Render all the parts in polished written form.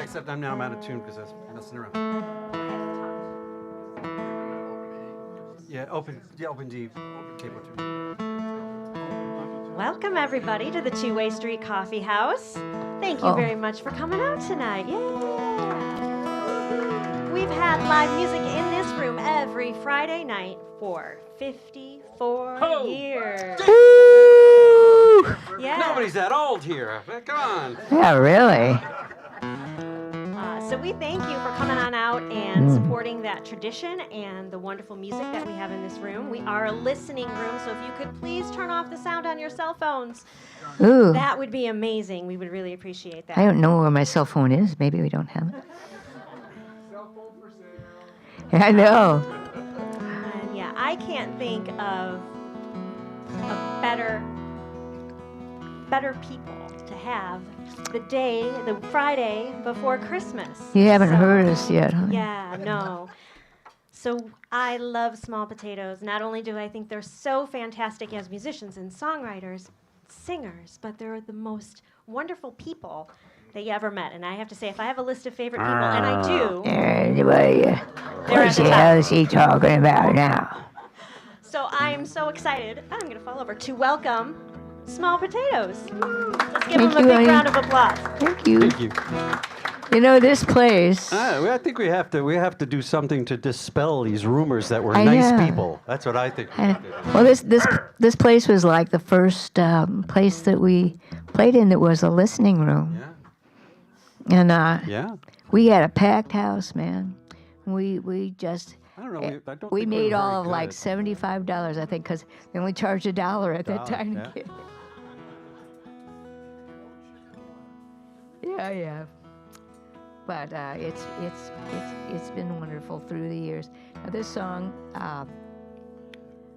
except I'm out of tune because I was messing around. Yeah, open D, cable tune. Welcome, everybody, to the Two-Way Street Coffee House. Thank you very much for coming out tonight. Yeah. We've had live music in this room every Friday night for 54 years. Yeah. Nobody's that old here. Come on. Yeah, really. So we thank you for coming on out and supporting that tradition and the wonderful music that we have in this room. We are a listening room, so if you could please turn off the sound on your cell phones, that would be amazing. We would really appreciate that. I don't know where my cell phone is. Maybe we don't have it. Cell phone for sale. I know. And yeah, I can't think of a better people to have the Friday before Christmas. You haven't heard us yet, huh? Yeah, no. So I love Small Potatoes. Not only do I think they're so fantastic as musicians and songwriters, singers, but they're the most wonderful people that you ever met. And I have to say, if I have a list of favorite people, and I do, What the hell is he talking about now? So I'm so excited. I'm going to fall over to welcome Small Potatoes. Let's give them a big round of applause. Thank you. Thank you. You know, this place. I think we have to do something to dispel these rumors that we're nice people. That's what I think. Well, this place was like the first place that we played in that was a listening room. Yeah. And Yeah. we had a packed house, man. We just. I don't know. I don't We think made we're all of very like good. $75, I think, because they only charged $1 at that time. Yeah. Yeah. But it's been wonderful through the years. Now, this song,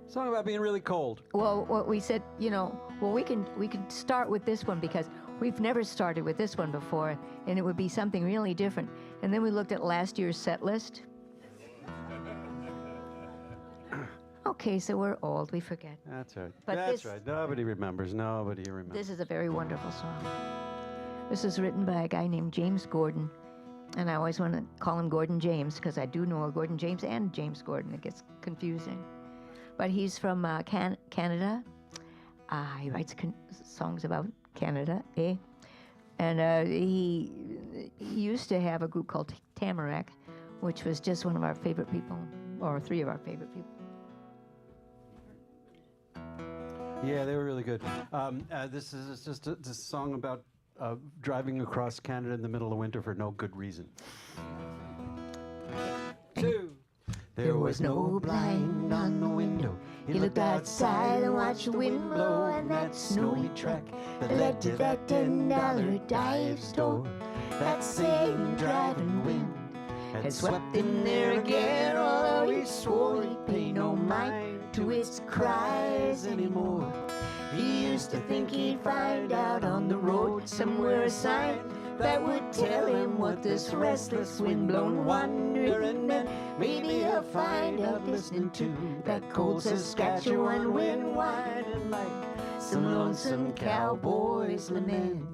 Song about being really cold. well, what we said, we can start with this one because we've never started with this one before, and it would be something really different. And then we looked at last year's set list. Okay, so we're old, we forget. That's right. But That's this- right. Nobody remembers. This is a very wonderful song. This is written by a guy named James Gordon, and I always want to call him Gordon James because I do know a Gordon James and James Gordon. It gets confusing. But he's from Canada. He writes songs about Canada, eh? And he used to have a group called Tamarack, which was just one of our favorite people, or three of our favorite people. Yeah, they were really good. This is just a song about driving across Canada in the middle of winter for no good reason. Two. There was no blind on the window. He looked outside and watched the wind blow, and that snowy track that led to that $10 dive store. That same driving wind had swept in there again, although he swore he'd pay no mind to its cries anymore. He used to think he'd find out on the road somewhere a sign that would tell him what this restless wind-blown wandering meant. Maybe he'll find out listening to that cold Saskatchewan wind whining like some lonesome cowboy's lament.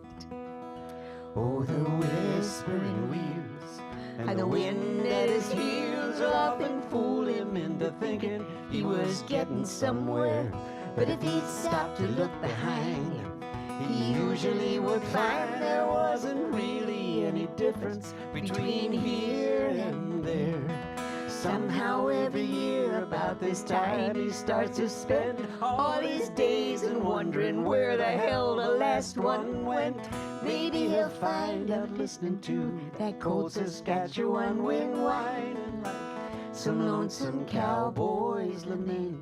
Oh, the whispering wheels and the wind at his heels often fooled him into thinking he was getting somewhere. But if he'd stop to look behind him, he usually would find there wasn't really any difference between here and there. Somehow every year about this time he starts to spend all his days and wondering where the hell the last one went. Maybe he'll find out listening to that cold Saskatchewan wind whining like some lonesome cowboy's lament.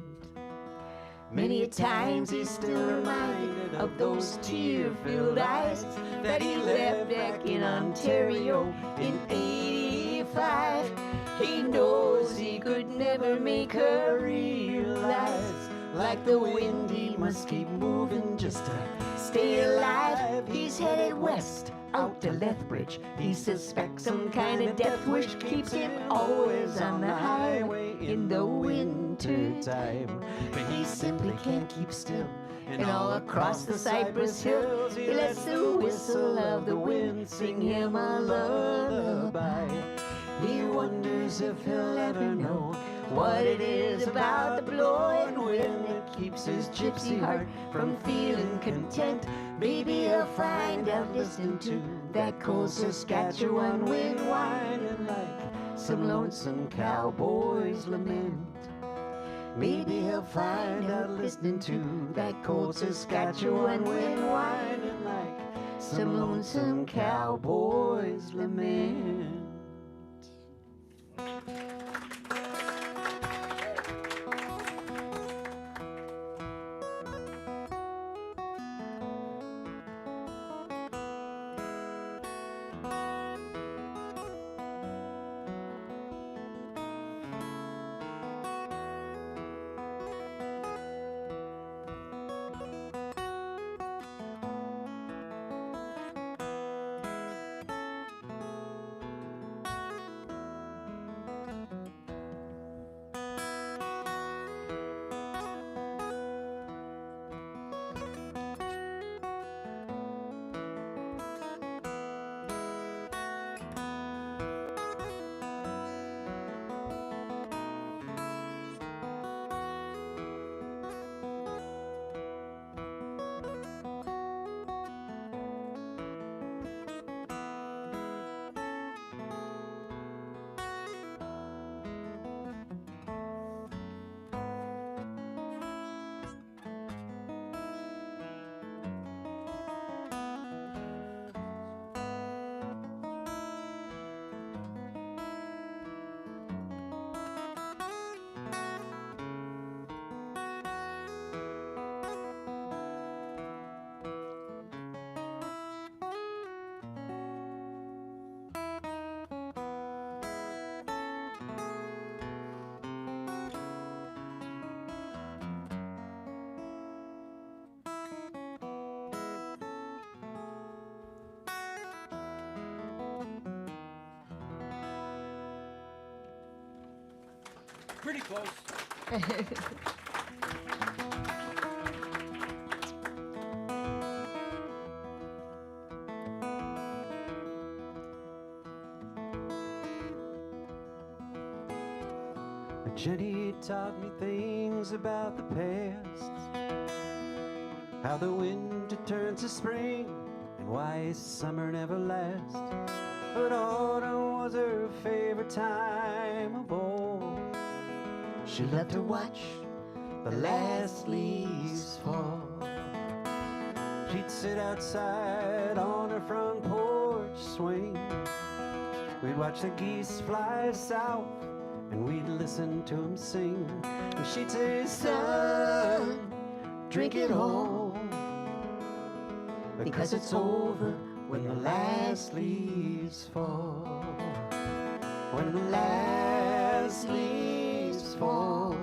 Many a times he's still reminded of those tear-filled eyes that he left back in Ontario in '85. He knows he could never make her realize, like the wind he must keep moving just to stay alive. He's headed west, out to Lethbridge. He suspects some kind of death wish keeps him always on the highway in the winter time. But he simply can't keep still. And all across the cypress hills he lets the whistle of the wind sing him a lullaby. He wonders if he'll ever know what it is about the blowing wind that keeps his gypsy heart from feeling content. Maybe he'll find out listening to that cold Saskatchewan wind whining like some lonesome cowboy's lament. Maybe he'll find out listening to that cold Saskatchewan wind whining like some lonesome cowboy's lament. Pretty close. Jenny taught me things about the past, how the winter turns to spring, and why summer never lasts. But autumn was her favorite time of all. She loved to watch the last leaves fall. She'd sit outside on her front porch swing. We'd watch the geese fly south, and we'd listen to them sing. And she'd say, son, drink it all, because it's over when the last leaves fall. When the last leaves fall,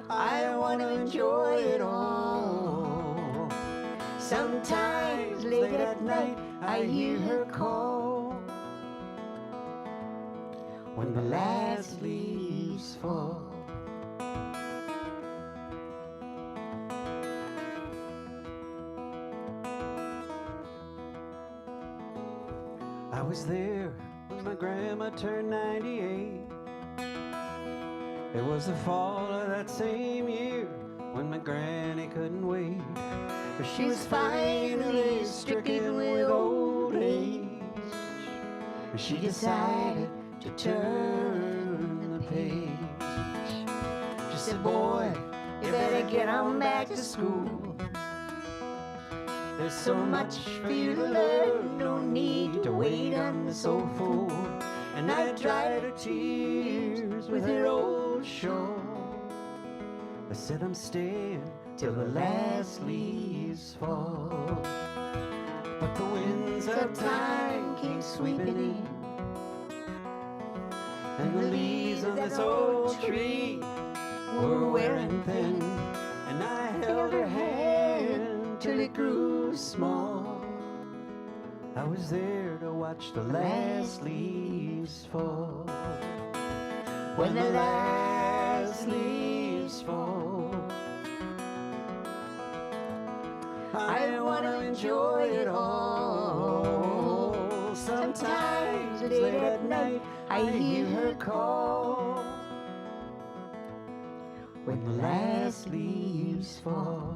I want to enjoy it all. Sometimes late at night I hear her call. When the last leaves fall. I was there when my grandma turned 98. It was the fall of that same year when my granny couldn't wait. But she was finally stricken with old age, and she decided to turn the page. She said, boy, you better get on back to school. There's so much for you to learn, no need to wait on the soul fool. And I dried her tears with her old shawl. I said, I'm staying till the last leaves fall. But the winds of time came sweeping in, and the leaves of this old tree were wearing thin. And I held her hand till it grew small. I was there to watch the last leaves fall. When the last leaves fall, I want to enjoy it all. Sometimes late at night I hear her call. When the last leaves fall.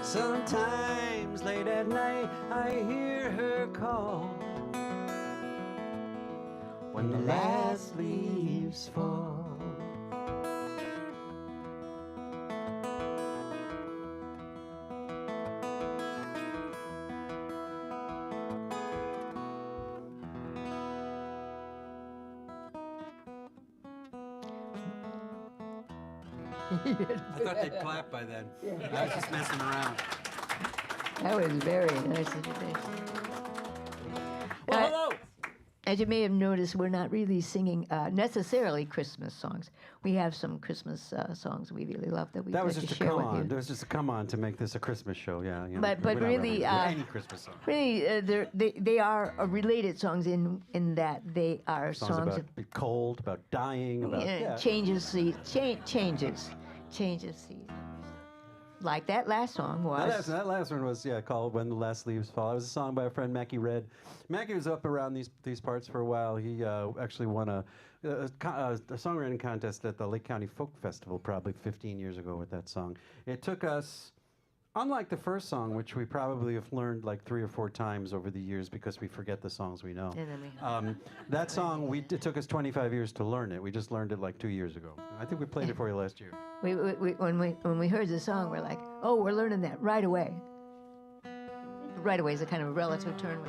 Sometimes late at night I hear her call. When the last leaves fall. I thought they'd clap by then. I was just messing around. That was very nice of you, Dave. Well, hello. As you may have noticed, we're not really singing necessarily Christmas songs. We have some Christmas songs we really love that we'd That like was to just a share come with on. you. That was just a come on to make this a Christmas show. Yeah. You know, But we're not really, any Christmas song. really, they are related songs in that they are Songs songs about being cold, about dying, about changes seasons. Like that last song was. That last one was called "When the Last Leaves Fall." It was a song by our friend Mackie Red. Mackie was up around these parts for a while. He actually won a songwriting contest at the Lake County Folk Festival probably 15 years ago with that song. It took us, unlike the first song, which we probably have learned like 3 or 4 times over the years because we forget the songs we know. And then That song, it took us 25 years to learn it. We just learned it like 2 years ago. I think we played it for you last year. when we heard the song, we're like, oh, we're learning that right away. Right away is a kind of relative term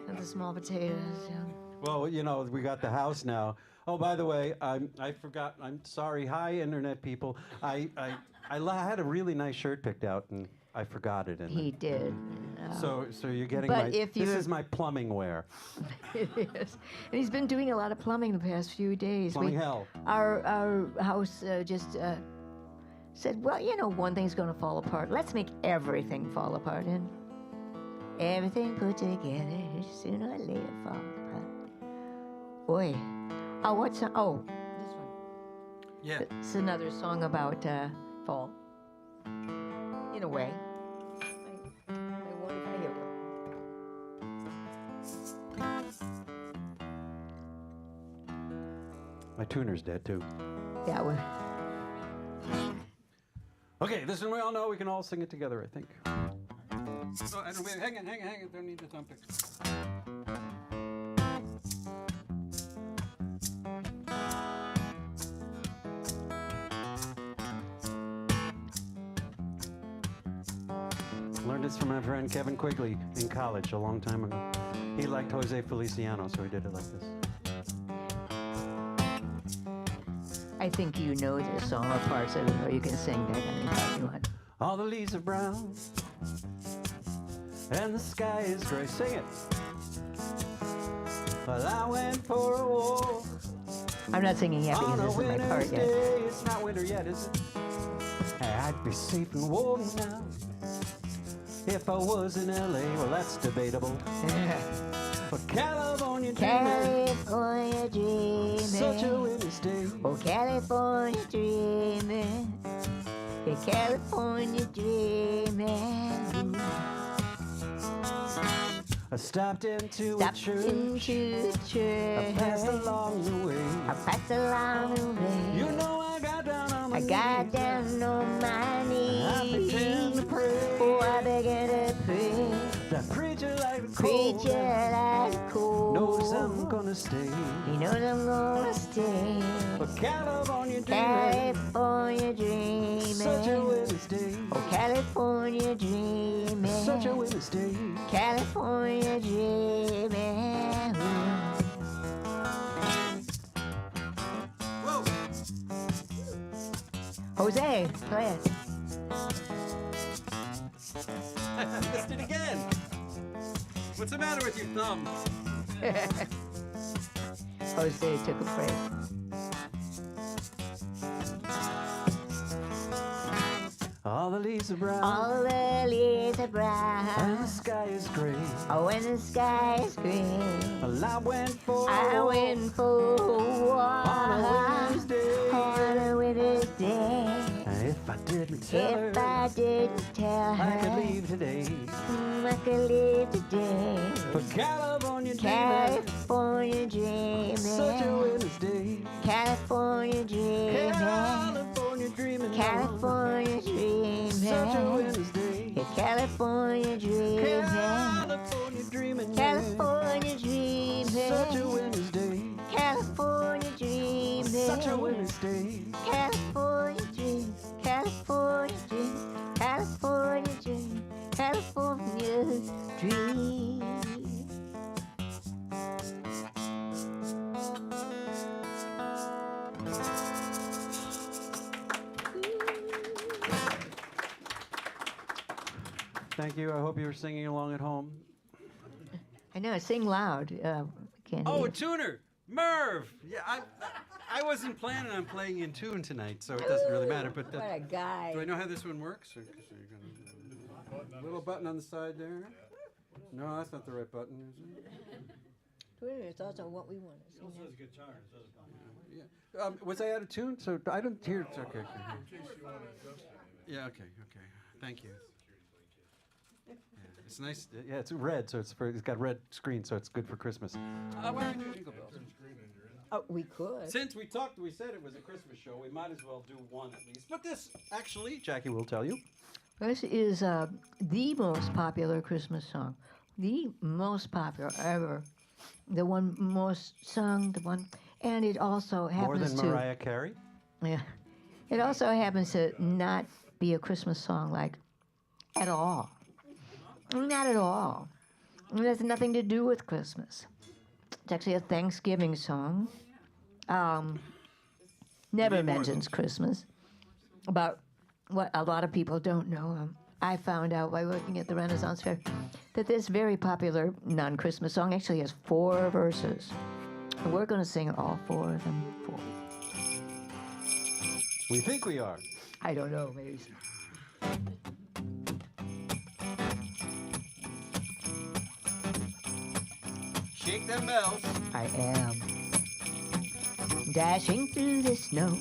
with the small potatoes. Yeah. Well, you know, we got the house now. Oh, by the way, I forgot. I'm sorry. Hi, internet people. I had a really nice shirt picked out, and I forgot it. He did. So you're getting But if this you're- is my plumbing wear. Yes. And he's been doing a lot of plumbing the past few days. Plumbing hell. Our house just said, well, you know, one thing's going to fall apart. Let's make everything fall apart. And everything put together, sooner or later fall apart. Boy. Oh, what's this one? Yeah. It's another song about fall. In a way. I wonder if I hear it. My tuner's dead too. Yeah, well, Okay, this one we all know. We can all sing it together, I think. Oh, hang on. Don't need the thumb pick. Learned this from my friend Kevin Quigley in college a long time ago. He liked Jose Feliciano, so he did it like this. I think you know this song or parts of it, or you can sing that anytime you want. All the leaves are brown, and the sky is gray. Sing it. Well, I went for a walk I'm not singing happy on because a this isn't my part winter's yet. day. It's not winter yet, is it? I'd be safe and warm now if I was in LA. Well, that's debatable. But California dreaming, California dreaming. such a winter's day. Oh, California dreaming. Yeah, California dreaming. I stopped into a Stopped church. into the church. I passed along the way. I passed along the way. You know I got down on my I knees. got down on my knees. I began to pray. Oh, I began to pray. That preacher like a cold. Preacher like a cold. Knows I'm gonna stay. He knows I'm gonna stay. But California dreaming, California dreaming. such a winter's day. Oh, California dreaming. Such a winter's day. California dreaming. Whoa. Jose, play it. I missed it again. What's the matter with your thumb? Jose took a break. All the leaves are brown. All the leaves are And brown. the sky is gray. Oh, when the sky is green. Well, I went for I a walk went for a walk on a winter's day. on a winter's day. If I didn't tell her, If I didn't tell her, I could leave today I could leave today. for California dreaming. California dreaming. Such a winter's day. California dreaming. California dreaming. California dreaming. Such a winter's day. Yeah, California dreaming. California dreaming. California dreaming. Such a winter's day. California dreaming. Such a winter's day. California dream. California dream. California dream. California dream. Thank you. I hope you were singing along at home. I know, sing loud. Can't Oh, hear. a tuner, Merv. Yeah, I wasn't planning on playing in tune tonight, so it doesn't really matter. But What a guy. do I know how this one works? Or, so you're gonna, little button on the side there. No, that's not the right button, is it? What are your thoughts on what we want to sing? Yeah. Was I out of tune? So I don't hear. It's okay. Yeah. Okay. Thank you. Yeah, it's nice. Yeah, it's red, so it's got red screen, so it's good for Christmas. Why don't we do Jingle Bells? Oh, we could. Since we said it was a Christmas show, we might as well do one at least. But this, actually, Jackie will tell you. This is the most popular Christmas song. The most popular ever. The one most sung, the one. And it also More happens than to. Mariah Carey? Yeah. It also happens to not be a Christmas song, like, at all. Not at all. It has nothing to do with Christmas. It's actually a Thanksgiving song. Never mentions Christmas. About what a lot of people don't know. I found out by working at the Renaissance Fair that this very popular non-Christmas song actually has 4 verses. And we're going to sing all 4 of them for you. We think we are. I don't know, maybe. shake them bells. I am dashing through the snow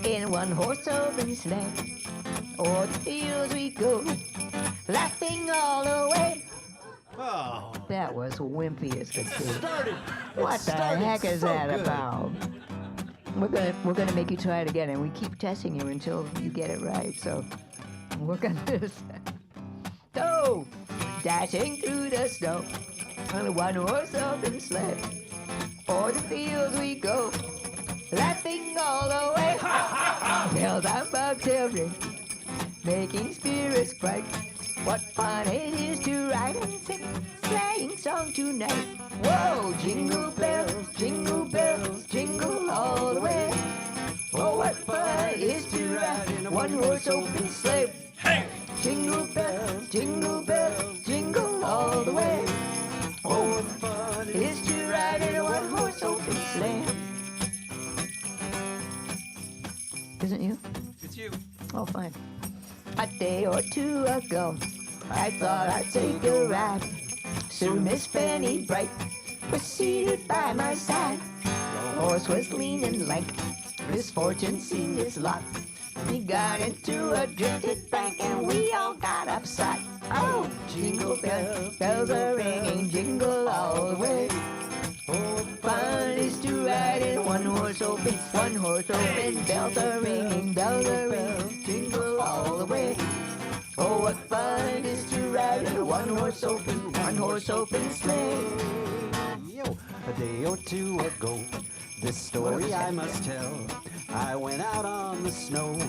in a one-horse open sleigh. O'er the fields we go, laughing all the way. Oh. That was wimpy as could be. Started. What the heck is so that good. about? We're gonna make you try it again, and we keep testing you until you get it right. So work on this. So dashing through the snow on a one-horse open sleigh. O'er the fields we go, laughing all the way. Bells on bobtail ring, making spirits bright. What fun it is to ride and sing sleighing song tonight. Whoa, jingle bells, jingle all the way. Oh, what fun it is to ride in a one-horse open sleigh. Hey! Jingle bells, jingle all the way. Oh, what fun it is to ride in a one-horse open sleigh. Isn't you? It's you. Oh, fine. A day or two ago, I thought I'd take a ride. Soon Miss Fanny Bright was seated by my side. The horse was lean and lank, misfortune seemed his lot. He got into a drifted bank and we all got upset. Oh, jingle bells, bells are ringing, jingle all the way. Oh, fun is to ride in one horse open, bells are ringing, jingle all the way. Oh, what fun it is to ride in a one-horse open sleigh. Yo, a day or two ago, this story I must tell. I went out on the snow,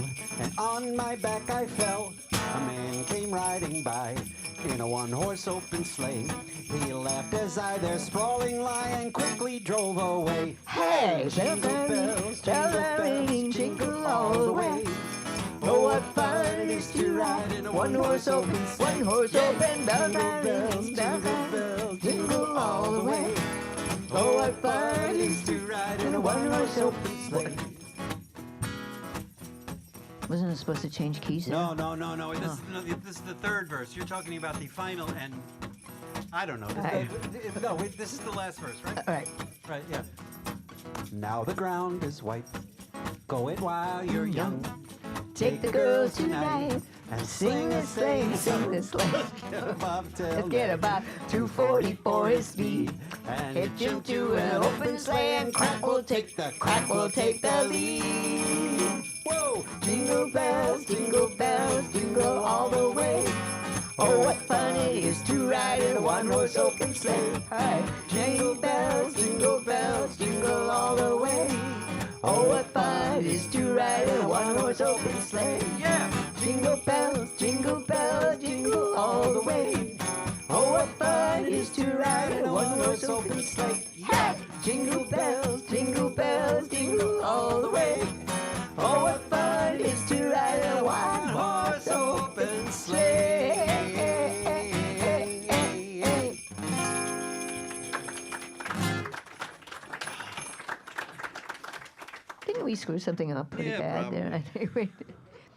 and on my back I fell. A man came riding by in a one-horse open sleigh. He laughed as I there sprawling lie and quickly drove away. Hey, bells are ringing, jingle all the way. Oh, what fun it is to ride in a one-horse open, bells are ringing, jingle all the way. Oh, what fun it is to ride in a one-horse open sleigh. Wasn't it supposed to change keys? No. This is the third verse. You're talking about the final and I don't know. This is the last verse, right? All right. Right, yeah. Now the ground is white. Go it while you're young. Take the girls tonight and sing this sleigh, sing this sleigh. Let's get about 244 his speed. And Hitch him to an open sleigh and crack will take the lead. Whoa! Jingle bells, jingle all the way. Oh, what fun it is to ride in a one-horse open sleigh. Hi. Jingle bells, jingle all the way. Oh, what fun it is to ride in a one-horse open sleigh. Yeah. Jingle bells, jingle all the way. Oh, what fun it is to ride in a one-horse open sleigh. Hey! Jingle bells, jingle all the way. Oh, what fun it is to ride in a one-horse open sleigh. Didn't we screw something up pretty Yeah, bad there? I think we did.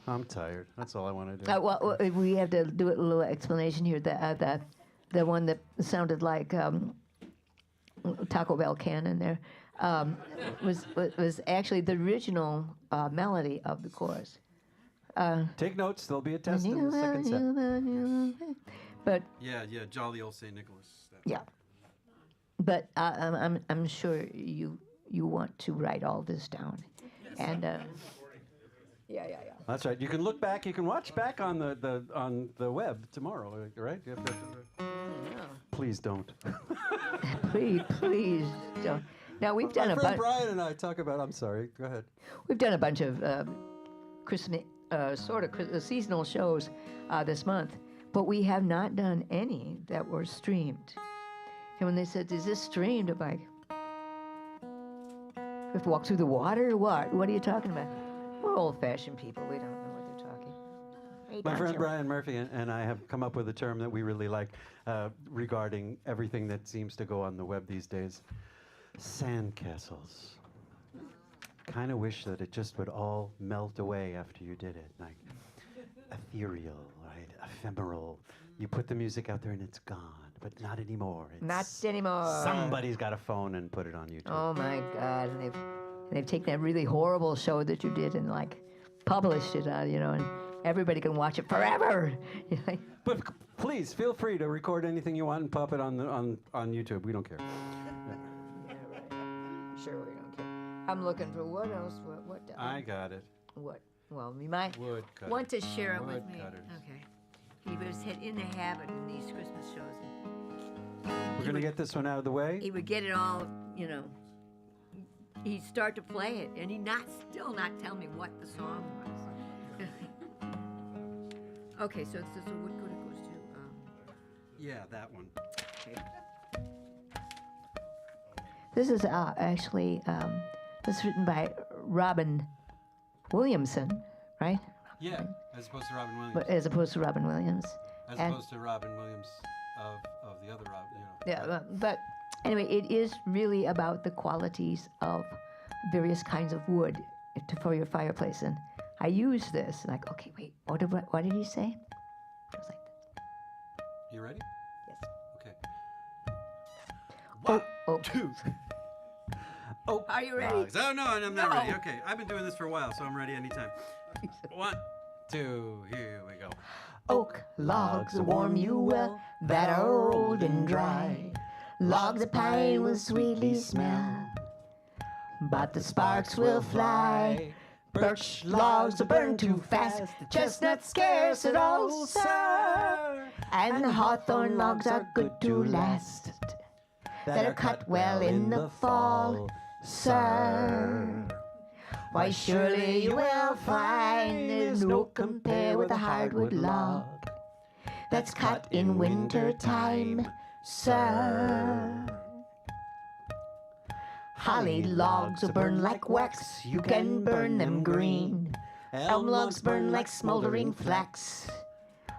I'm tired. That's all I want to do. Well, we have to do a little explanation here. The one that sounded like Taco Bell cannon there was actually the original melody of the chorus. Take notes. There'll be a test in the second set. But Yeah, jolly old St. Nicholas. yeah, but I'm sure you want to write all this down, and yeah. That's right. You can look back. You can watch back on the web tomorrow, right? You have to, please don't. Please don't. Now we've done My a friend bunch. Brian and I talk about. I'm sorry. Go ahead. We've done a bunch of Christmas, seasonal shows this month, but we have not done any that were streamed. And when they said, "Is this streamed?" I'm like, "We have to walk through the water or what? What are you talking about?" We're old-fashioned people. We don't know what they're talking. Hey, My friend Donjo. Brian Murphy and I have come up with a term that we really like regarding everything that seems to go on the web these days. Sandcastles. Kind of wish that it just would all melt away after you did it. Like ethereal, right? Ephemeral. You put the music out there and it's gone, but not anymore. It's Not anymore. Somebody's got a phone and put it on YouTube. Oh my God! And they've taken that really horrible show that you did and like published it, and everybody can watch it forever. But please feel free to record anything you want and pop it on YouTube. We don't care. Sure, we don't care. I'm looking for what else. What? I got it. What? Well, you might Wood cutters. want to share it with me. Woodcutters. Okay. He was in the habit in these Christmas shows. We're gonna get this one out of the way. He would get it all, He'd start to play it, and he'd still not tell me what the song was. Okay, so what good it goes to? Yeah, that one. Okay. This is actually this is written by Robin Williamson, right? Yeah, as opposed to Robin Williams. But as opposed to Robin Williams. As and- opposed to Robin Williams of the other Robin. Yeah, but anyway, it is really about the qualities of various kinds of wood for your fireplace. And I use this, like, okay, wait, what did he say? I was like, You ready? yes. Okay. Oh, One, oh. two. Oh. Are you ready? Oh no, I'm not No. ready. Okay, I've been doing this for a while, so I'm ready anytime. 1, 2, here we go. Oak logs will warm you well that are old and dry. Logs of pine will sweetly smell, but the sparks will fly. Birch logs will burn too fast, chestnuts scarce at all, sir. And hawthorn logs are good to last, that are cut well in the fall, sir. Why surely you will find there's no compare with a hardwood log that's cut in winter time, sir. Holly logs will burn like wax, you can burn them green. Elm logs burn like smoldering flax,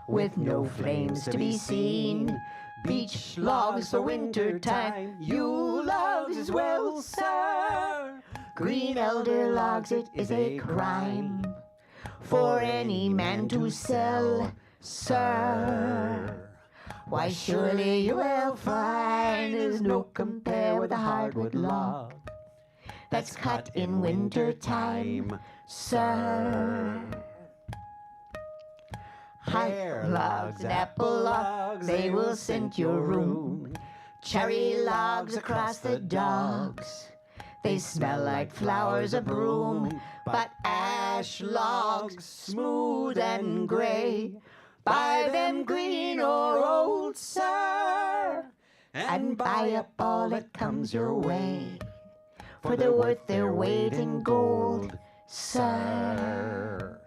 with no flames to be seen. Beech logs for winter time, yew logs as well, sir. Green elder logs, it is a crime for any man to sell, sir. Why surely you will find there's no compare with a hardwood log that's cut in winter time, sir. Pear logs, apple logs, they will scent your room. Cherry logs across the dogs, they smell like flowers abroom. But ash logs, smooth and gray, buy them green or old, sir, and buy up all that comes your way, for they're worth their weight in gold, sir.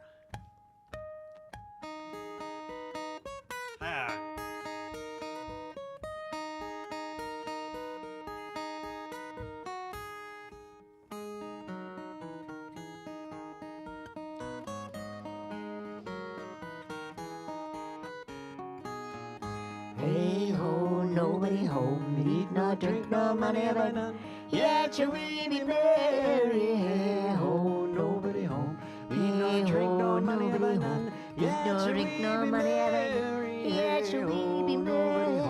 Hey ho, nobody home, eat nor drink nor money ever none. Yet shall we be merry. Hey ho, nobody home, eat nor drink nor money ever none. Yet nor drink nor money ever. Yet shall we be merry.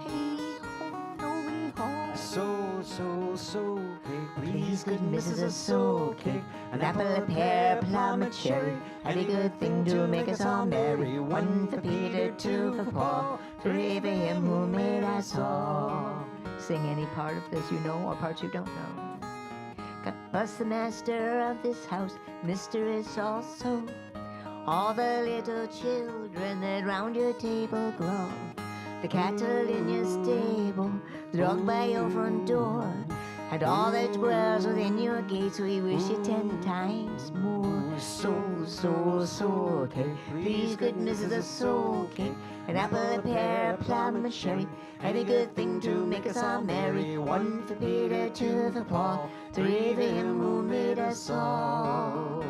Hey ho, nobody home. So cake, please good Mrs. A soul cake. An apple, a pear, a plum, a cherry. Any good thing to make us all merry. One for Peter, two for Paul, three for him who made us all. Sing any part of this you know or parts you don't know. God bless the master of this house, Mr. is also. All the little children that round your table grow. The cattle in your stable, the dog by your front door, and all that dwells within your gates, we wish you 10 times more. Soul cake, please good Mrs. A soul cake. An apple, a pear, a plum, a cherry, any good thing to make us all merry. One for Peter, two for Paul, three for him who made us all.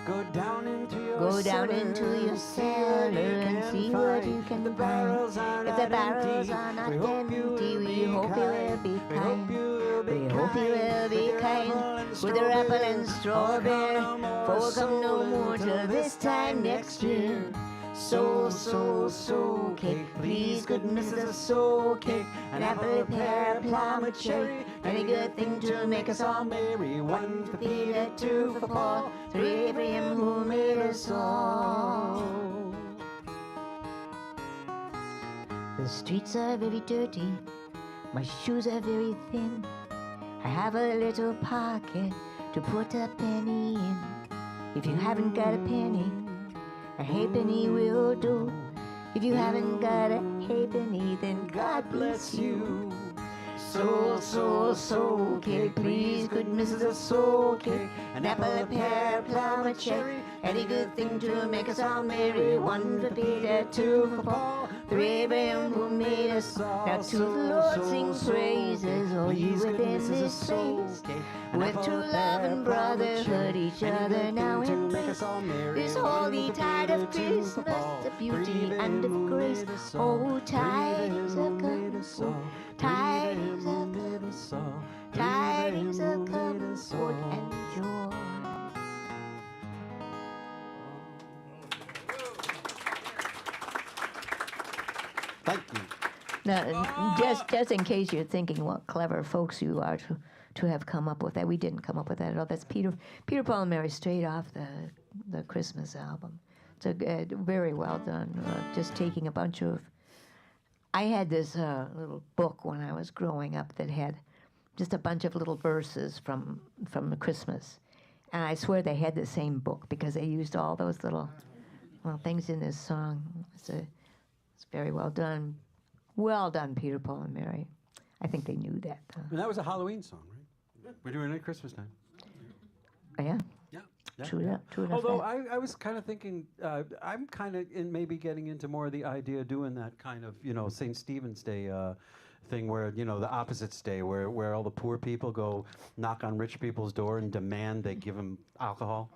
Go down into your cellar and see what you can find. If the barrels are not empty, we hope you will be kind. We hope you will be kind with your apple and strawberry. For we'll come no more till this time next year. Soul cake, please good Mrs. A soul cake. An apple, a pear, a plum, a cherry, any good thing to make us all merry. One for Peter, two for Paul, three for him who made us all. The streets are very dirty, my shoes are very thin. I have a little pocket to put a penny in. If you haven't got a penny, a halfpenny will do. If you haven't got a halfpenny, then God bless you. Soul cake, please good Mrs. A soul cake. An apple, a pear, a plum, a cherry, any good thing to make us all merry. One for Peter, two for Paul, three for him who made us all. Now to the Lord sing praises, all you within this place. With true love and brotherhood, each other now embrace. This holy tide of Christmas, of beauty and of grace. Oh, tidings of comfort, tidings of comfort, tidings of comfort and joy. Thank you. Now, just in case you're thinking what clever folks you are to have come up with that, we didn't come up with that at all. That's Peter, Paul, and Mary straight off the Christmas album. It's a very well done. Just taking a bunch of. I had this little book when I was growing up that had just a bunch of little verses from the Christmas, and I swear they had the same book because they used all those little things in this song. It's very well done. Well done, Peter, Paul, and Mary. I think they knew that. And that was a Halloween song, right? We're doing it at Christmas time. Oh, yeah? Yeah. True enough. Although I was kind of thinking, I'm kind of in maybe getting into more of the idea of doing that kind of, St. Stephen's Day thing where, the opposites day, where all the poor people go knock on rich people's door and demand they give them alcohol.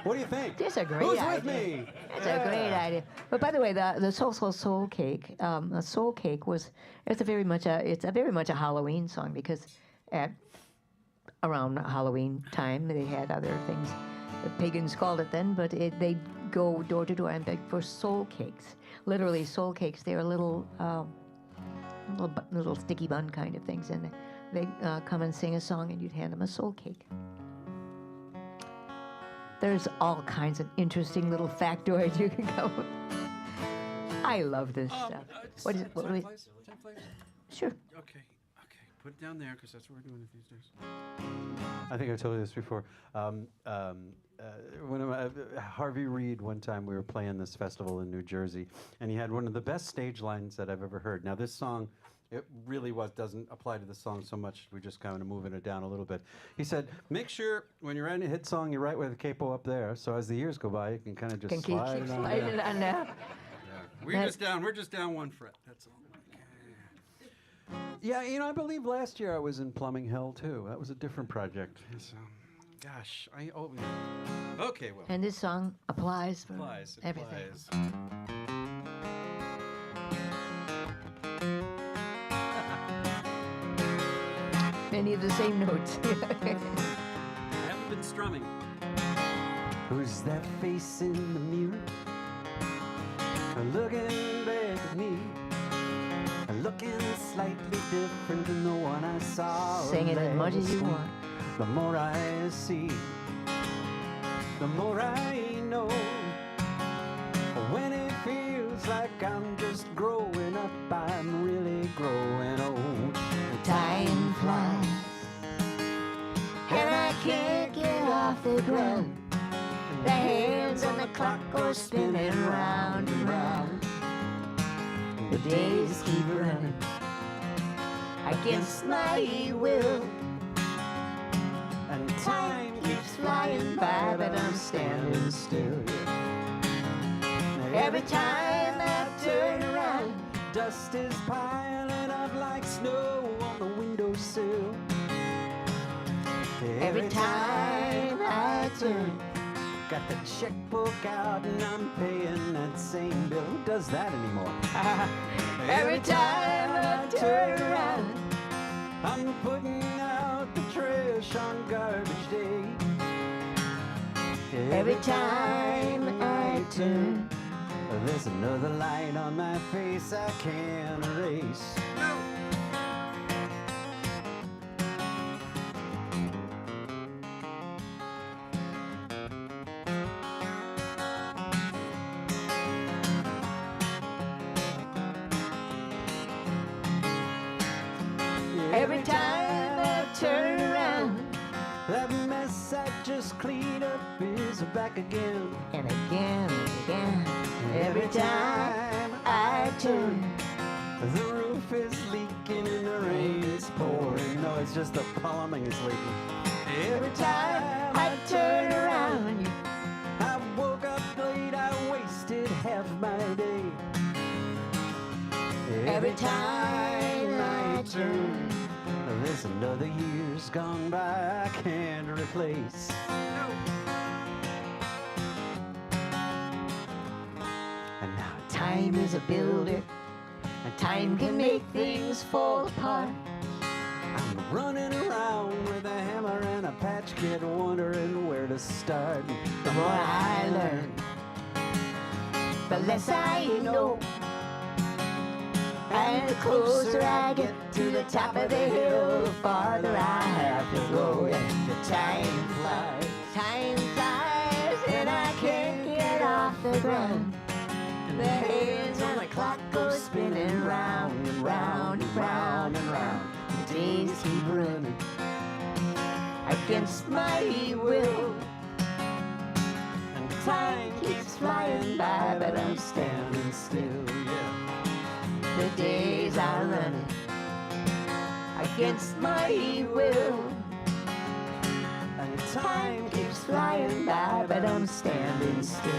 What do you think? That's a great Who's idea. with me? That's a great idea. But by the way, the soul cake, a soul cake it's a very much a Halloween song because around Halloween time they had other things. The pagans called it then, but they'd go door to door and beg for soul cakes. Literally soul cakes. They were little sticky bun kind of things, and they'd come and sing a song, and you'd hand them a soul cake. There's all kinds of interesting little factoids you can come with. I love this stuff. What is it? What do we, sure. Okay. Put it down there because that's what we're doing it these days. I think I told you this before. Harvey Reid, one time we were playing this festival in New Jersey, and he had one of the best stage lines that I've ever heard. Now this song, it really doesn't apply to the song so much. We're just kind of moving it down a little bit. He said, make sure when you're writing a hit song, you write with a capo up there. So as the years go by, you can kind of just slide it on sliding it on down. We're just down one fret. That's all. Yeah, you know, I believe last year I was in Plumbing Hell too. That was a different project. So, gosh, okay, well. And this song applies for everything. Many of the same notes. I haven't been strumming. Who's that face in the mirror? Looking back at me. Looking slightly different than the one I saw. Sing it as much as you want. The more I see, the more I know. When it feels like I'm just growing up, I'm really growing old. Time flies, and I can't get off the ground. The hands on the clock go spinning round and round. The days keep running against my will, and time keeps flying by, but I'm standing still. Every time I turn around, dust is piling up like snow on the windowsill. every time I turn. Got the checkbook out and I'm paying that same bill. Who does that anymore? Every time I turn around, I'm putting out the trash on garbage day. every time I turn. There's another line on my face I can't erase. Every time I turn around, that mess I just cleaned up is back again. and again and again. Every time I turn, The roof is leaking and the rain is pouring. No, it's just the plumbing is leaking. every time I turn around, I woke up late, I wasted half my day. every time I turn. There's another year's gone by I can't replace. And now Time is a builder, and time can make things fall apart. I'm running around with a hammer and a patch kit, wondering where to start. The more I learn, the less I know. And the closer I get to the top of the hill, the farther I have to go. And the time flies, and I can't get off the ground. The hands on the clock go spinning round and round and round and round. The days keep running against my will, and time keeps flying by, but I'm standing still. Yeah. The days are running against my will, and time keeps flying by, but I'm standing still.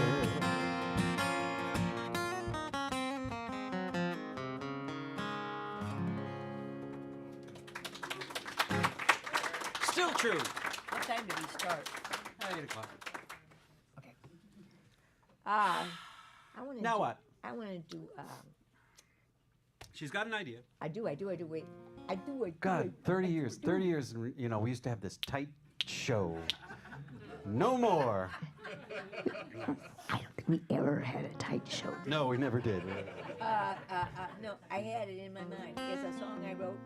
Still true. What time did we start? 8 o'clock. Okay. I want to. Now what? I want to do. She's got an idea. I do. Wait. I do. God, 30 years. 30 years, and, you know, we used to have this tight show. No more. I don't think we ever had a tight show. No, we never did. No, I had it in my mind. It's a song I wrote.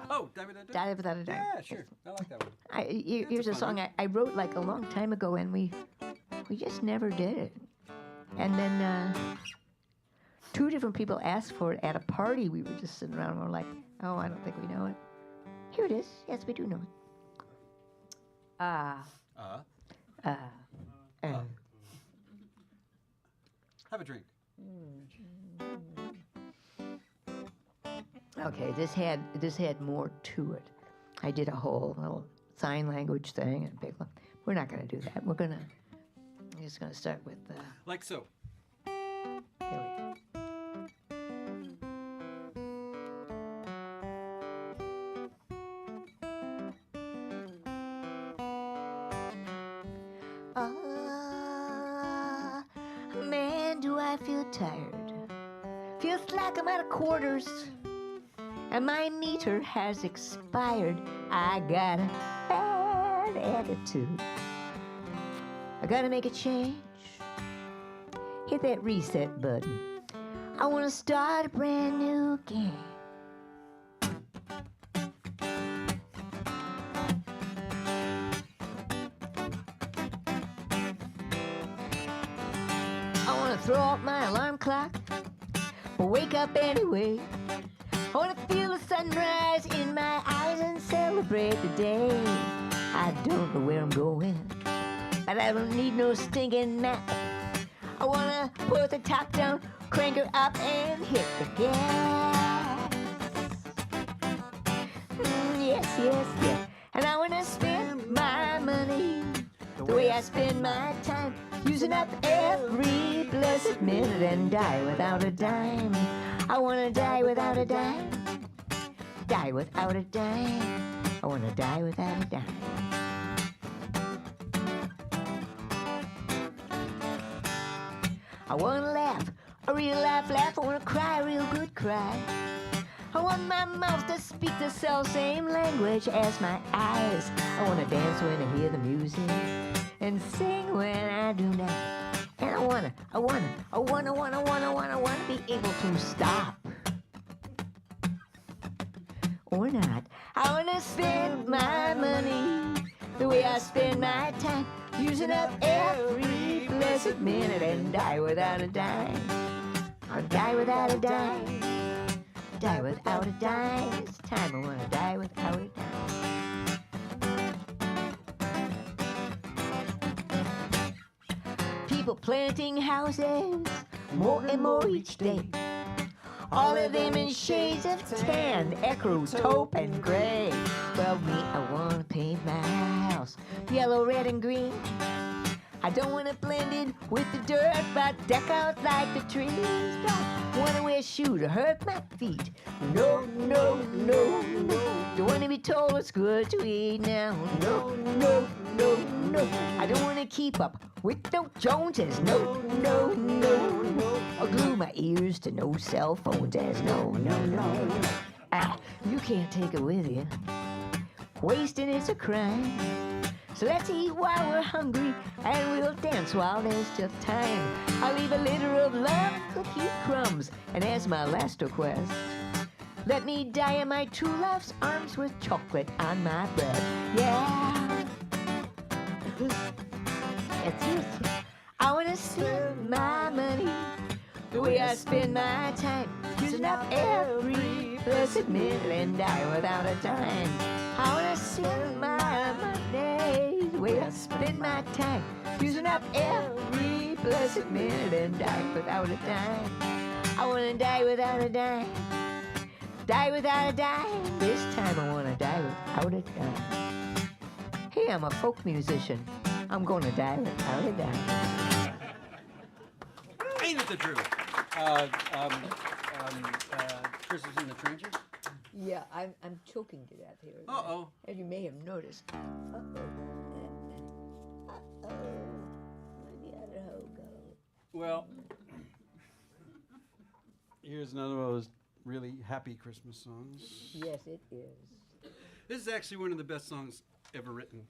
Oh, Dive Without a Dime. Die Without a Dime. Yeah, sure. I like that one. Here's a fun song one. I wrote like a long time ago, and we just never did it. And then 2 different people asked for it at a party. We were just sitting around and we're like, oh, I don't think we know it. Here it is. Yes, we do know it. Have a drink. Okay, this had more to it. I did a whole little sign language thing and big. We're not gonna do that. I'm just gonna start with. Like so. Here we go. Ah, man, do I feel tired. Feels like I'm out of quarters, and my meter has expired. I got a bad attitude. I gotta make a change. Hit that reset button. I wanna start a brand new game. I wanna throw out my alarm clock, but wake up anyway. I wanna feel the sunrise in my eyes and celebrate the day. I don't know where I'm going, but I don't need no stinking map. I wanna put the top down, crank her up, and hit the gas. Yes, yes, yes. And I wanna spend my money the way I spend my time, using up every blessed minute and die without a dime. I wanna die without a dime. Die without a dime. I wanna die without a dime. I wanna laugh, a real laugh. I wanna cry, a real good cry. I want my mouth to speak the self-same language as my eyes. I wanna dance when I hear the music and sing when I do not. And I wanna be able to stop. Or not. I wanna spend my money the way I spend my time, using up every blessed minute and die without a dime. I'll die without a dime. Die without a dime. It's time I wanna die without a dime. People planting houses, more and more each day. All of them in shades of tan, ecru, taupe, and gray. Well, me, I wanna paint my house yellow, red, and green. I don't wanna blend in with the dirt, but deck out like the trees. Don't wanna wear shoes to hurt my feet. No, no, no, no. Don't wanna be told what's good to eat now. No, no, no, no. I don't wanna keep up with no Joneses. No, no, no, no. I'll glue my ears to no cell phones as no, no, no, no. You can't take it with you. Wasting is a crime. So let's eat while we're hungry, and we'll dance while there's still time. I'll leave a litter of love cookie crumbs, and as my last request, let me die in my true love's arms with chocolate on my breath. Yeah. That's it. I wanna spend my money the way I spend my time, using up every blessed minute and die without a dime. I wanna spend my money the way I spend my time, using up every blessed minute and die without a dime. I wanna die without a dime. Die without a dime. This time I wanna die without a dime. Hey, I'm a folk musician. I'm gonna die without a dime. Ain't it the truth? Chris is in the trenches. Yeah, I'm choking to death here. Uh-oh. As you may have noticed. Uh-oh. Where'd the other hoe go? Well, here's another one of those really happy Christmas songs. Yes, it is. This is actually one of the best songs ever written,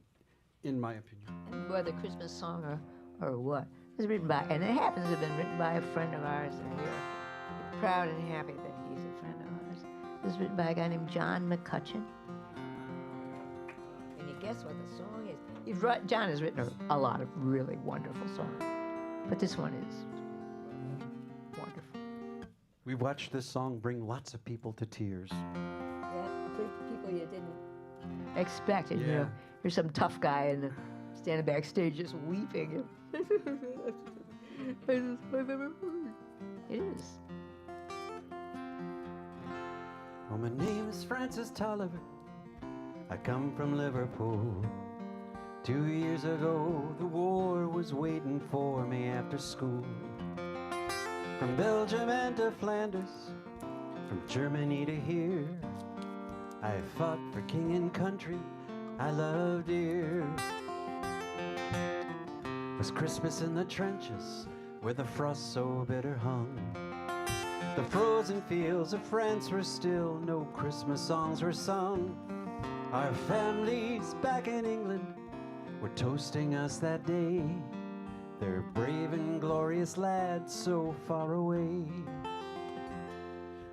in my opinion. And whether Christmas song or what, was written by, and it happens to have been written by a friend of ours, and we are proud and happy that he's a friend of ours. It was written by a guy named John McCutcheon. And you guess what the song is? John has written a lot of really wonderful songs, but this one is wonderful. We watched this song bring lots of people to tears. People you didn't expect it. You Yeah. know, here's some tough guy and standing backstage just weeping. I've ever heard. It is. Oh, my name is Francis Tolliver. I come from Liverpool. 2 years ago, the war was waiting for me after school. From Belgium and to Flanders, from Germany to here, I fought for king and country I loved dear. It was Christmas in the trenches, where the frost so bitter hung. The frozen fields of France were still, no Christmas songs were sung. Our families back in England were toasting us that day. They're brave and glorious lads so far away.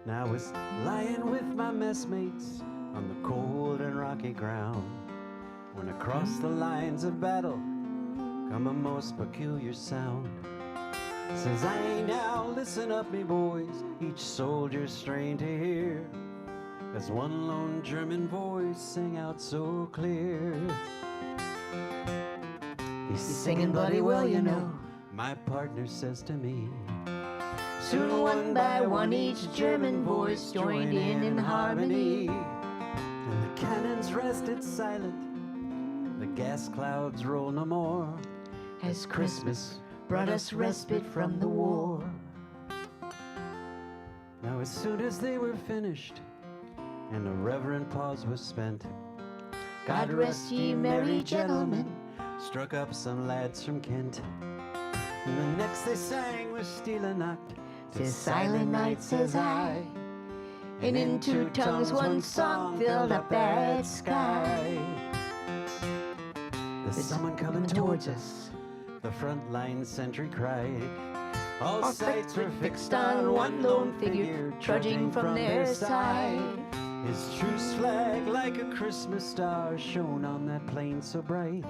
Now I was lying with my messmates on the cold and rocky ground, when across the lines of battle come a most peculiar sound. Says, "Aye now, listen up, me boys," each soldier strained to hear, as one lone German voice sang out so clear. "He's singing bloody well, you know," my partner says to me. Soon one by one each German voice joined in harmony, and the cannons rested silent, the gas clouds roll no more, as Christmas brought us respite from the war. Now as soon as they were finished, and a reverent pause was spent, "God rest ye merry gentlemen," struck up some lads from Kent. And the next they sang was Stille Nacht, "'Tis silent night," says I, and in two tongues one song filled up that sky. "There's someone coming towards us," the frontline sentry cried. All sights were fixed on one lone figure trudging from their side. His truce flag like a Christmas star shone on that plain so bright,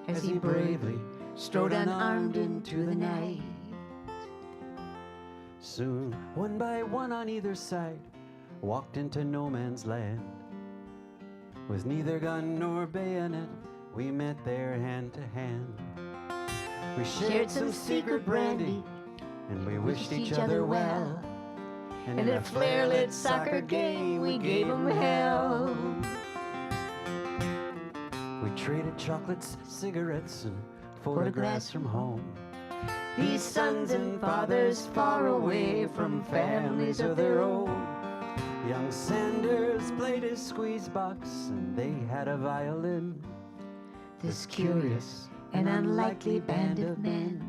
as he bravely strode unarmed into the night. Soon, one by one on either side, walked into no man's land. With neither gun nor bayonet, we met there hand to hand. We shared some secret brandy, and we wished each other well. And in a flare-lit soccer game, we gave 'em hell. We traded chocolates, cigarettes, and photographs from home. These sons and fathers far away from families of their own. Young Sanders played his squeeze box, and they had a violin. This curious and unlikely band of men.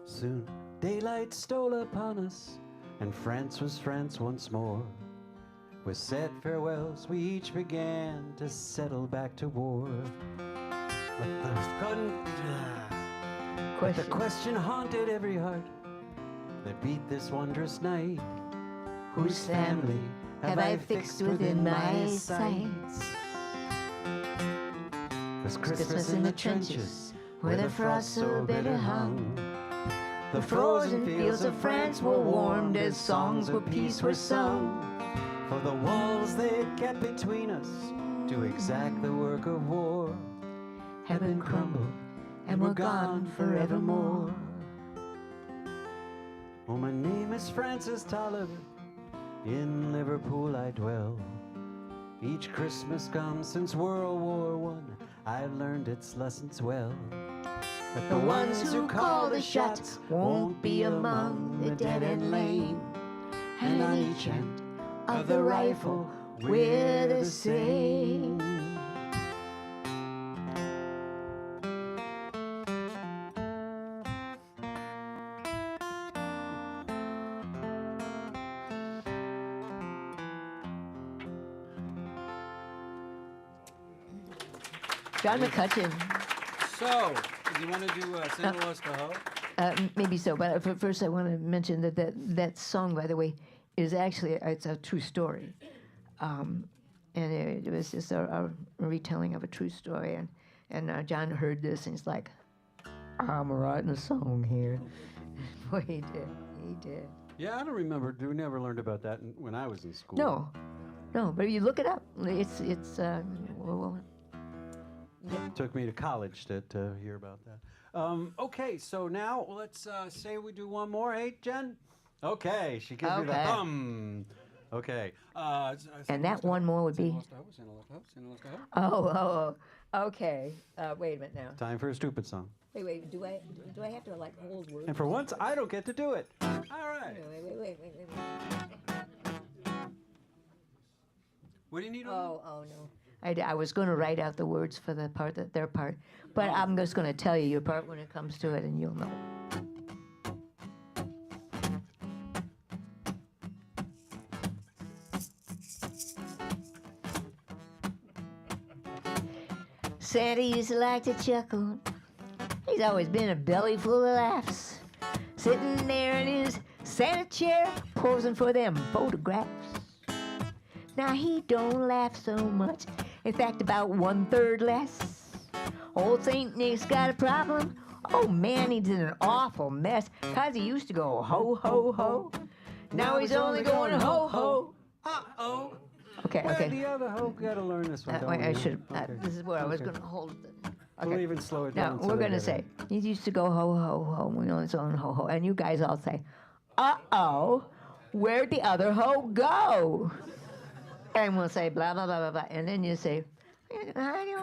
Soon daylight stole upon us, and France was France once more. With sad farewells, we each began to settle back to war. But the question haunted every heart that beat this wondrous night. Whose family have I fixed within my sights? It was Christmas in the trenches, where the frost so bitter hung. The frozen fields of France were warmed as songs of peace were sung. For the walls they'd kept between us to exact the work of war Have been crumbled and were gone forevermore. Oh, my name is Francis Tolliver, in Liverpool I dwell. Each Christmas come since World War I, I've learned its lessons well. But The ones who call the shots won't be among the dead and lame. And on each end of the rifle we're the same. John McCutcheon. So, do you want to do Santa Loves to Ho? Maybe so, but first I want to mention that song, by the way, is actually it's a true story, and it was just a retelling of a true story. And John heard this and he's like, "I'm writing a song here." Boy, he did. Yeah, I don't remember. We never learned about that when I was in school. No, but you look it up. It's Took me to college to hear about that. Okay, so now let's say we do one more. Hey, Jen? Okay, she gives me the Okay. thumb. Okay. And that one more would be. Oh, okay. Wait a minute now. Time for a stupid song. Wait. Do I have to like hold words? And for once, I don't get to do it. All right. Wait. What do you need? Oh no. I was going to write out the words for the part their part, but I'm just going to tell you your part when it comes to it, and you'll know. Santa used to like to chuckle. He's always been a belly full of laughs. Sitting there in his Santa chair, posing for them photographs. Now he don't laugh so much. In fact, about 1/3 less. Old Saint Nick's got a problem. Oh man, he's in an awful mess. 'Cause he used to go ho, ho, ho. Now he's only going ho, ho. Uh-oh. Okay. Where the other hoe? Gotta learn this one. don't Wait, I we? should. Okay. This is where I was Okay. going to hold it. We'll even slow it Now down. so we're they going to get say it. he used to go ho, ho, ho. We only saw him ho, ho, and you guys all say, uh-oh, where'd the other hoe go? And we'll say blah, blah, blah, blah, blah. And then you say, Heidi,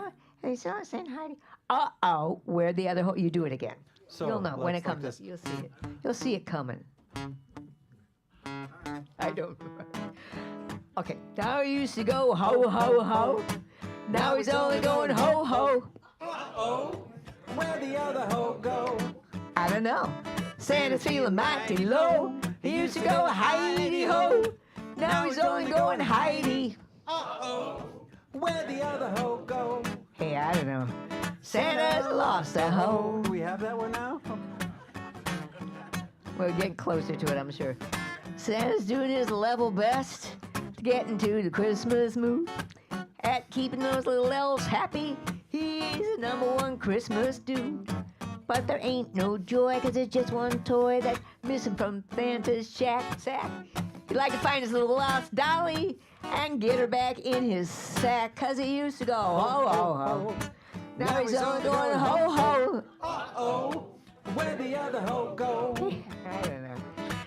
they saw us saying Heidi. Uh-oh, where'd the other hoe? You do it again. So, You'll know when let's it comes. this. You'll see it. You'll see it coming. I don't. Okay. Now he used to go ho, ho, ho. Now he's only going ho, ho. Uh-oh. Where'd the other hoe go? I don't know. Santa's feeling mighty low. He used to go Heidi ho. Now he's only going Heidi. Uh-oh. Where'd the other hoe go? Hey, I don't know. Santa's lost a hoe. Do we have that one now? We'll get closer to it, I'm sure. Santa's doing his level best to get into the Christmas mood. At keeping those little elves happy, he's the #1 Christmas dude. But there ain't no joy, 'cause there's just one toy that's missing from Santa's sack. He'd like to find his little lost dolly and get her back in his sack, 'cause he used to go ho, ho, ho. Now he's only going ho, ho. Uh-oh. Where'd the other hoe go? I don't know.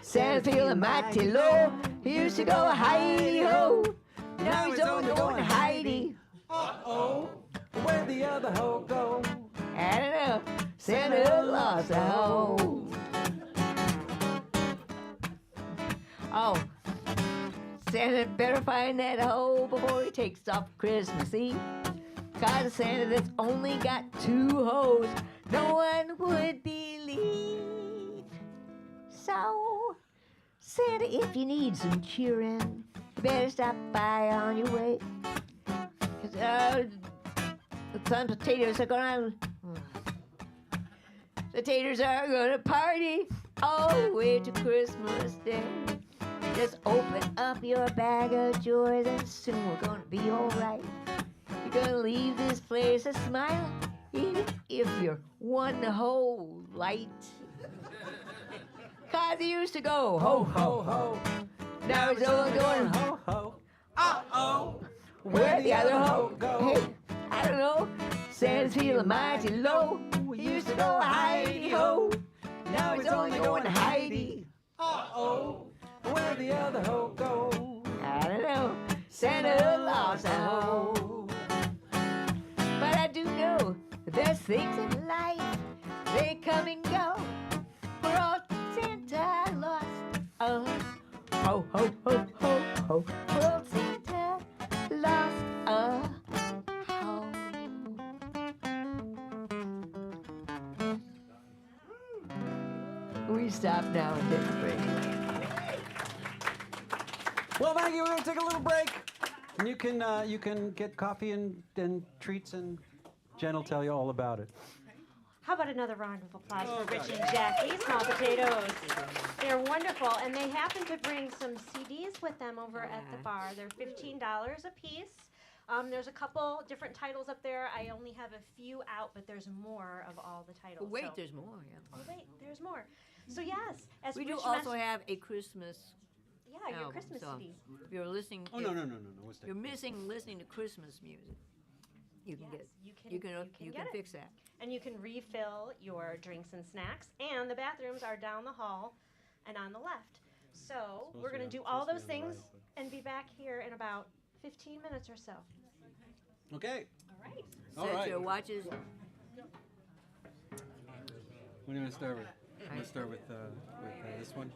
Santa's feeling mighty low. He used to go Heidi ho. Now he's only going Heidi. Uh-oh. Where'd the other hoe go? I don't know. Santa lost a hoe. Oh, Santa better find that hoe before he takes off Christmas Eve. 'Cause a Santa that's only got 2 hoes, no one would believe. So, Santa, if you need some cheering, you better stop by on your way. 'Cause some potatoes are gonna... The taters are gonna party all the way to Christmas Day. Just open up your bag of joys and soon we're gonna be alright. You're gonna leave this place a smile, even if you're one whole light. 'Cause he used to go ho, ho, ho. Now he's only going ho, ho. Uh-oh. Where'd the other hoe go? Hey, I don't know. Santa's feeling mighty low. He used to go Heidi ho. Now he's only going Heidi. Uh-oh. Where'd the other hoe go? I don't know. Santa lost a hoe. But I do know there's things in life, they come and go. For all Santa lost a ho, ho, ho, ho, ho. For all Santa lost a hoe. We stop now and take a break. Well, thank you. We're gonna take a little break, and you can get coffee and treats and Jen will tell you all about it. How about another round of applause for Rich and Jackie, Small Potatoes? They're wonderful, and they happen to bring some CDs with them over at the bar. They're $15 a piece. There's a couple different titles up there. I only have a few out, but there's more of all the titles. Wait, so. there's more, yeah. Oh, wait, there's more. So yes, as We Rich do also mentioned- have a Christmas yeah, your album, Christmas so CD. if you're listening, Oh, no. What's that? you're missing listening to Christmas music, you can Yes, get, you can you get can it. fix that. And you can refill your drinks and snacks. And the bathrooms are down the hall and on the left. So we're going to do all those things and be back here in about 15 minutes or so. Okay. All right. All Set right. your watches. What do you want to start with? I'm going to start with this one.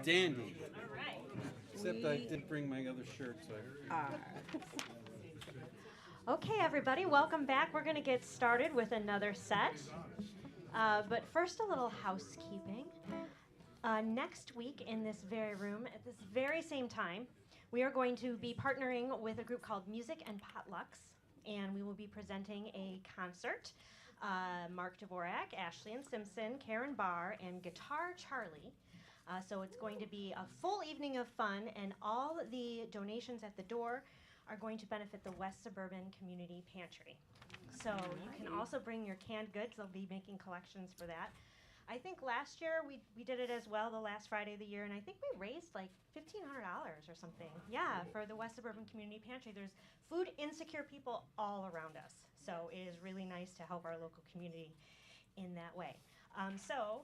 Dandy. All right. Except I did bring my other shirt, so Okay, everybody, welcome back. We're going to get started with another set. But first, a little housekeeping. Next week in this very room, at this very same time, we are going to be partnering with a group called Music and Potlucks, and we will be presenting a concert. Mark Dvorak, Ashley and Simpson, Karen Barr, and Guitar Charlie. So it's going to be a full evening of fun, and all the donations at the door are going to benefit the West Suburban Community Pantry. So you can also bring your canned goods. They'll be making collections for that. I think last year we did it as well, the last Friday of the year, and I think we raised like $1,500 or something. Yeah, for the West Suburban Community Pantry. There's food insecure people all around us, so it is really nice to help our local community in that way. So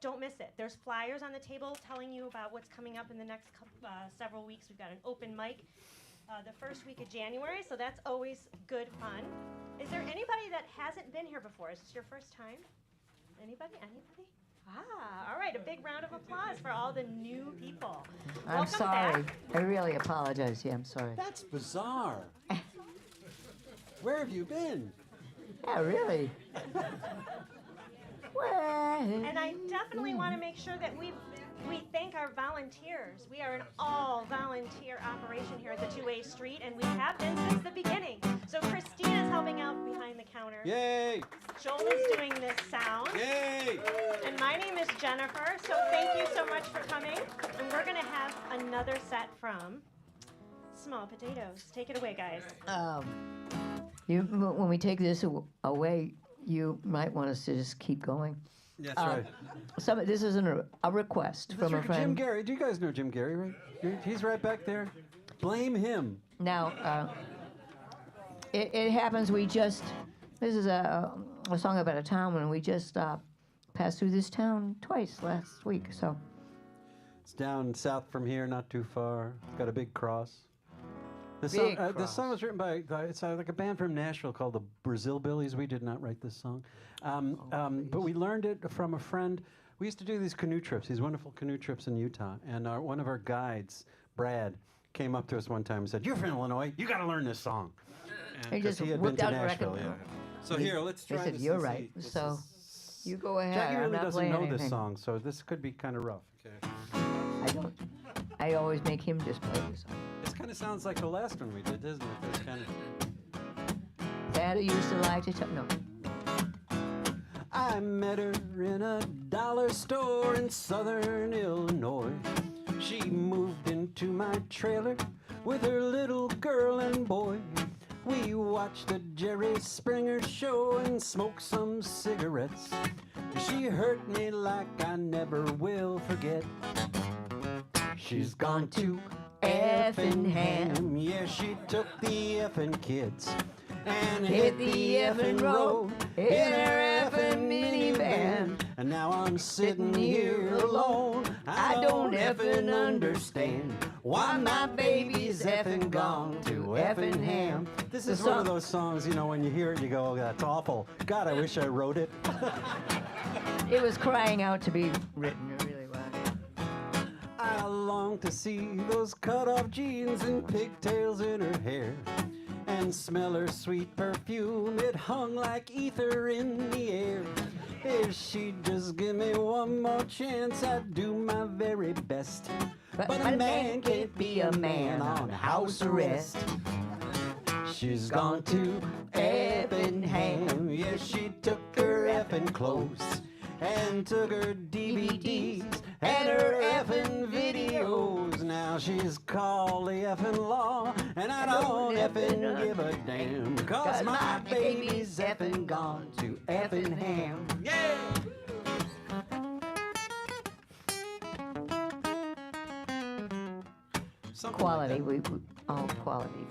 don't miss it. There's flyers on the table telling you about what's coming up in the next several weeks. We've got an open mic the first week of January, so that's always good fun. Is there anybody that hasn't been here before? Is this your first time? Anybody? Anybody? Ah, all right. A big round of applause for all the new people. I'm Welcome sorry. back. I really apologize. Yeah, I'm sorry. that's bizarre. Where have you been? Yeah, really. Well, And I definitely want to make sure that we thank our volunteers. We are an all-volunteer operation here at the 2A Street, and we have been since the beginning. So Christina's helping out behind the counter. Yay! Joel is doing this sound. Yay! And my name is Jennifer, so thank you so much for coming. And we're going to have another set from Small Potatoes. Take it away, guys. when we take this away, you might want us to just keep going. That's right. This is a request That's from a right, friend. Jim Gary. Do you guys know Jim Gary, right? He's right back there. Blame him. Now, it happens. This is a song about a town, and we just passed through this town twice last week. So It's down south from here, not too far. It's got a big cross. The song was written by it's like a band from Nashville called the Brazil Billies. We did not write this song, but we learned it from a friend. We used to do these canoe trips, these wonderful canoe trips in Utah, and one of our guides, Brad, came up to us one time and said, "You're from Illinois. You got to learn this song." he just he had been whipped to out a Nashville. record. Yeah. So here, let's They try said, this. "You're and right." see. This So is- you go ahead. Jackie I'm really not doesn't playing know anything. this song, so this could be kind of rough. Okay. I don't. I always make him just play the song. This kind of sounds like the last one we did, doesn't it? It's kind of. Daddy used to like to tell. No. I met her in a dollar store in southern Illinois. She moved into my trailer with her little girl and boy. We watched the Jerry Springer show and smoked some cigarettes. She hurt me like I never will forget. She's gone to Effingham. Yeah, she took the effing kids and hit the effing road in her effing minivan. And now I'm sitting here alone. I don't effing understand why my baby's effing gone to Effingham. This is one of those songs, when you hear it, you go, oh, that's awful. God, I wish I wrote it. It was crying out to be written. It really was. I long to see those cut-off jeans and pigtails in her hair, and smell her sweet perfume. It hung like ether in the air. If she'd just give me one more chance, I'd do my very best. But a man can't be a man on house arrest. She's gone to Effingham. Yeah, she took her effing clothes and took her DVDs and her effing videos. Now she's called the effing law, and I don't effing give a damn, 'cause my baby's effing gone to Effingham. Yeah! Something Quality. like that. We all quality.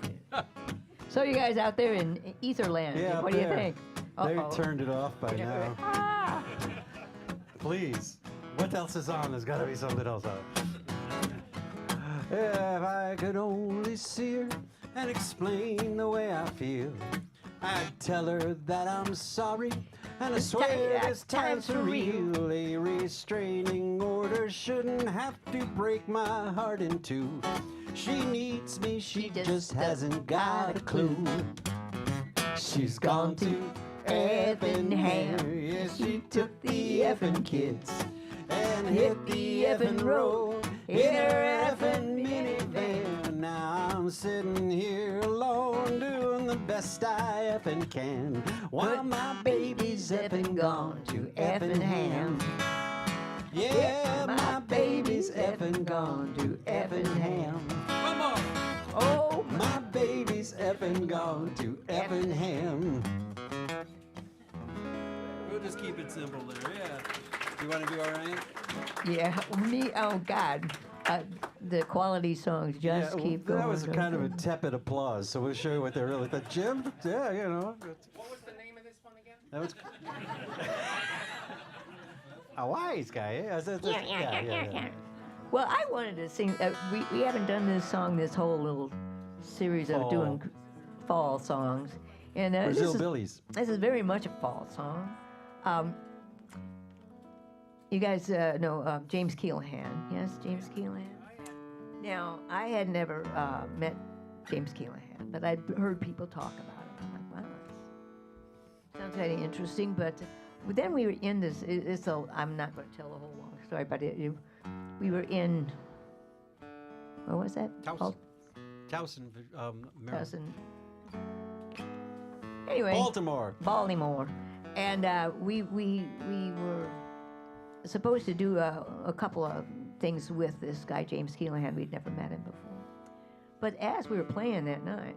So you guys out there in Etherland, Yeah, what do you there. think? They Uh-oh. turned it off by now. Ah! Please. What else is on? There's got to be something else on. If I could only see her and explain the way I feel, I'd tell her that I'm sorry And I swear this time's for real. A restraining order shouldn't have to break my heart in two. She needs me, she just hasn't got a clue. She's gone to Effingham. Yes, she took the effing kids and hit the effing road in her effing minivan. Now I'm sitting here alone doing the best I effing can, while my baby's effing gone to Effingham. Yeah, my baby's effing gone to Effingham. Come on. Oh, my baby's effing gone to Effingham. We'll just keep it simple there, yeah. You want to do all right? Yeah, me, oh God. The quality songs just keep going. That was don't kind of they? a tepid applause, so we'll show you what they really thought. Jim? Yeah, you know. What was the name of this one again? That was a wise guy. Yeah. Well, I wanted to sing. We haven't done this song, this whole little series of Fall. doing fall songs. And Brazil Billies. This is very much a fall song. You guys know James Keelaghan. Yes, James Keelaghan? Now, I had never met James Keelaghan, but I'd heard people talk about him. I'm like, wow, that sounds kind of interesting. But then we were in this, I'm not going to tell the whole long story, but we were in, what was that? called? Towson, Maryland. Towson. Anyway. Baltimore. And we were supposed to do a couple of things with this guy, James Keelaghan. We'd never met him before. But as we were playing that night,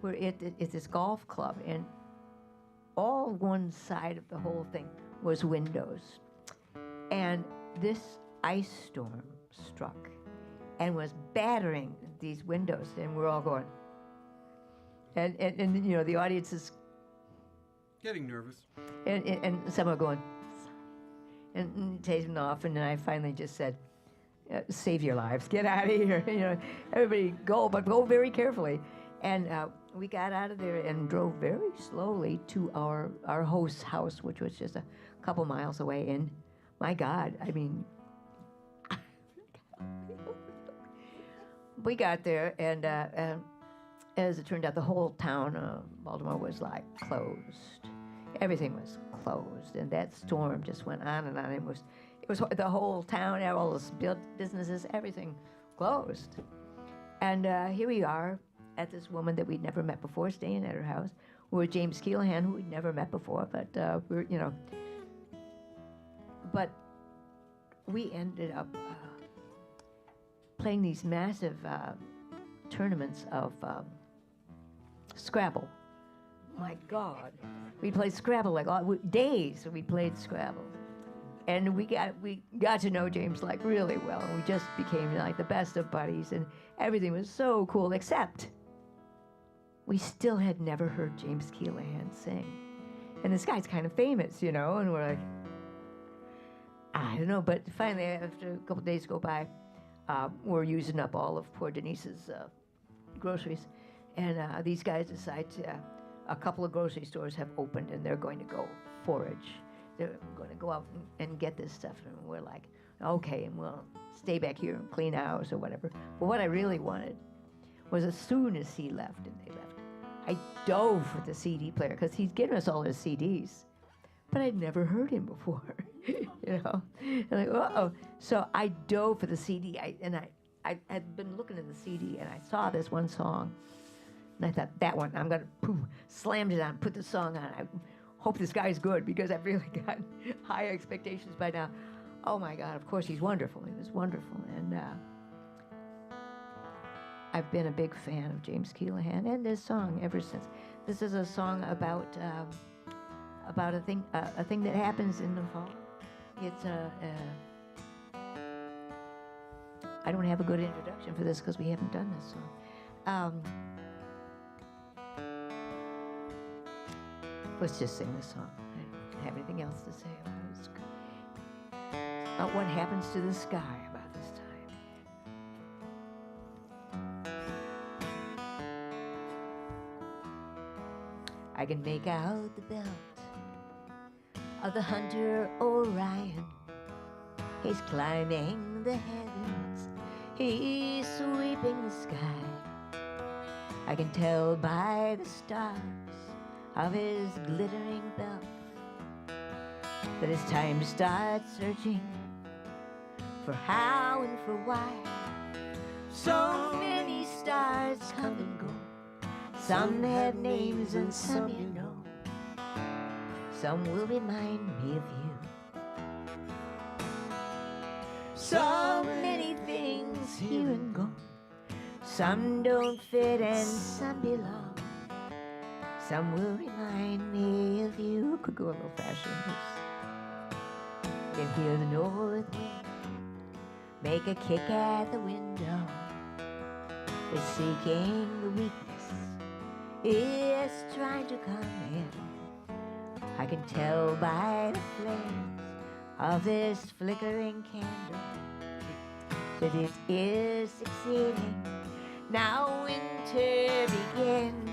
we're at this golf club, and all one side of the whole thing was windows. And this ice storm struck and was battering these windows, and we're all going. And you know, the audience is Getting nervous. and some are going, and taking off, and then I finally just said, save your lives, get out of here. You know, everybody go, but go very carefully. And we got out of there and drove very slowly to our host's house, which was just a couple miles away. And my God, I mean, we got there, and as it turned out, the whole town, Baltimore, was like closed. Everything was closed, and that storm just went on and on. It was the whole town, all those businesses, everything closed. And here we are at this woman that we'd never met before, staying at her house, with James Keelaghan, who we'd never met before, but we're, you know. But we ended up playing these massive tournaments of Scrabble. My God, we played Scrabble like days. We played Scrabble, and we got to know James like really well, and we just became like the best of buddies, and everything was so cool. Except we still had never heard James Keelaghan sing, and this guy's kind of famous, you know, and we're like, I don't know. But finally, after a couple days go by, we're using up all of poor Denise's groceries, and these guys decide a couple of grocery stores have opened, and they're going to go forage. They're going to go out and get this stuff, and we're like, okay, and we'll stay back here and clean house or whatever. But what I really wanted was, as soon as he left and they left, I dove for the CD player, because he's given us all his CDs, but I'd never heard him before, you know. And like, uh-oh. So I dove for the CD, and I had been looking at the CD, and I saw this one song, and I thought, that one, I'm going to, slammed it on, put the song on. I hope this guy's good, because I've really got high expectations by now. Oh my God, of course, he's wonderful. He was wonderful. And I've been a big fan of James Keelaghan and this song ever since. This is a song about a thing that happens in the fall. It's I don't have a good introduction for this because we haven't done this song. Let's just sing this song. I don't have anything else to say about it. It's about what happens to the sky about this time. I can make out the belt of the hunter Orion. He's climbing the heavens, he's sweeping the sky. I can tell by the stars of his glittering belt that it's time to start searching for how and for why. So many stars come and go, some have names and some you know. Some will remind me of you. So many things here and gone, some don't fit and some belong. Some will remind me of you. Could go a little faster than this. Can hear the north wind make a kick at the window. It's seeking the weakness, it's trying to come in. I can tell by the flames of this flickering candle that it is succeeding. Now winter begins.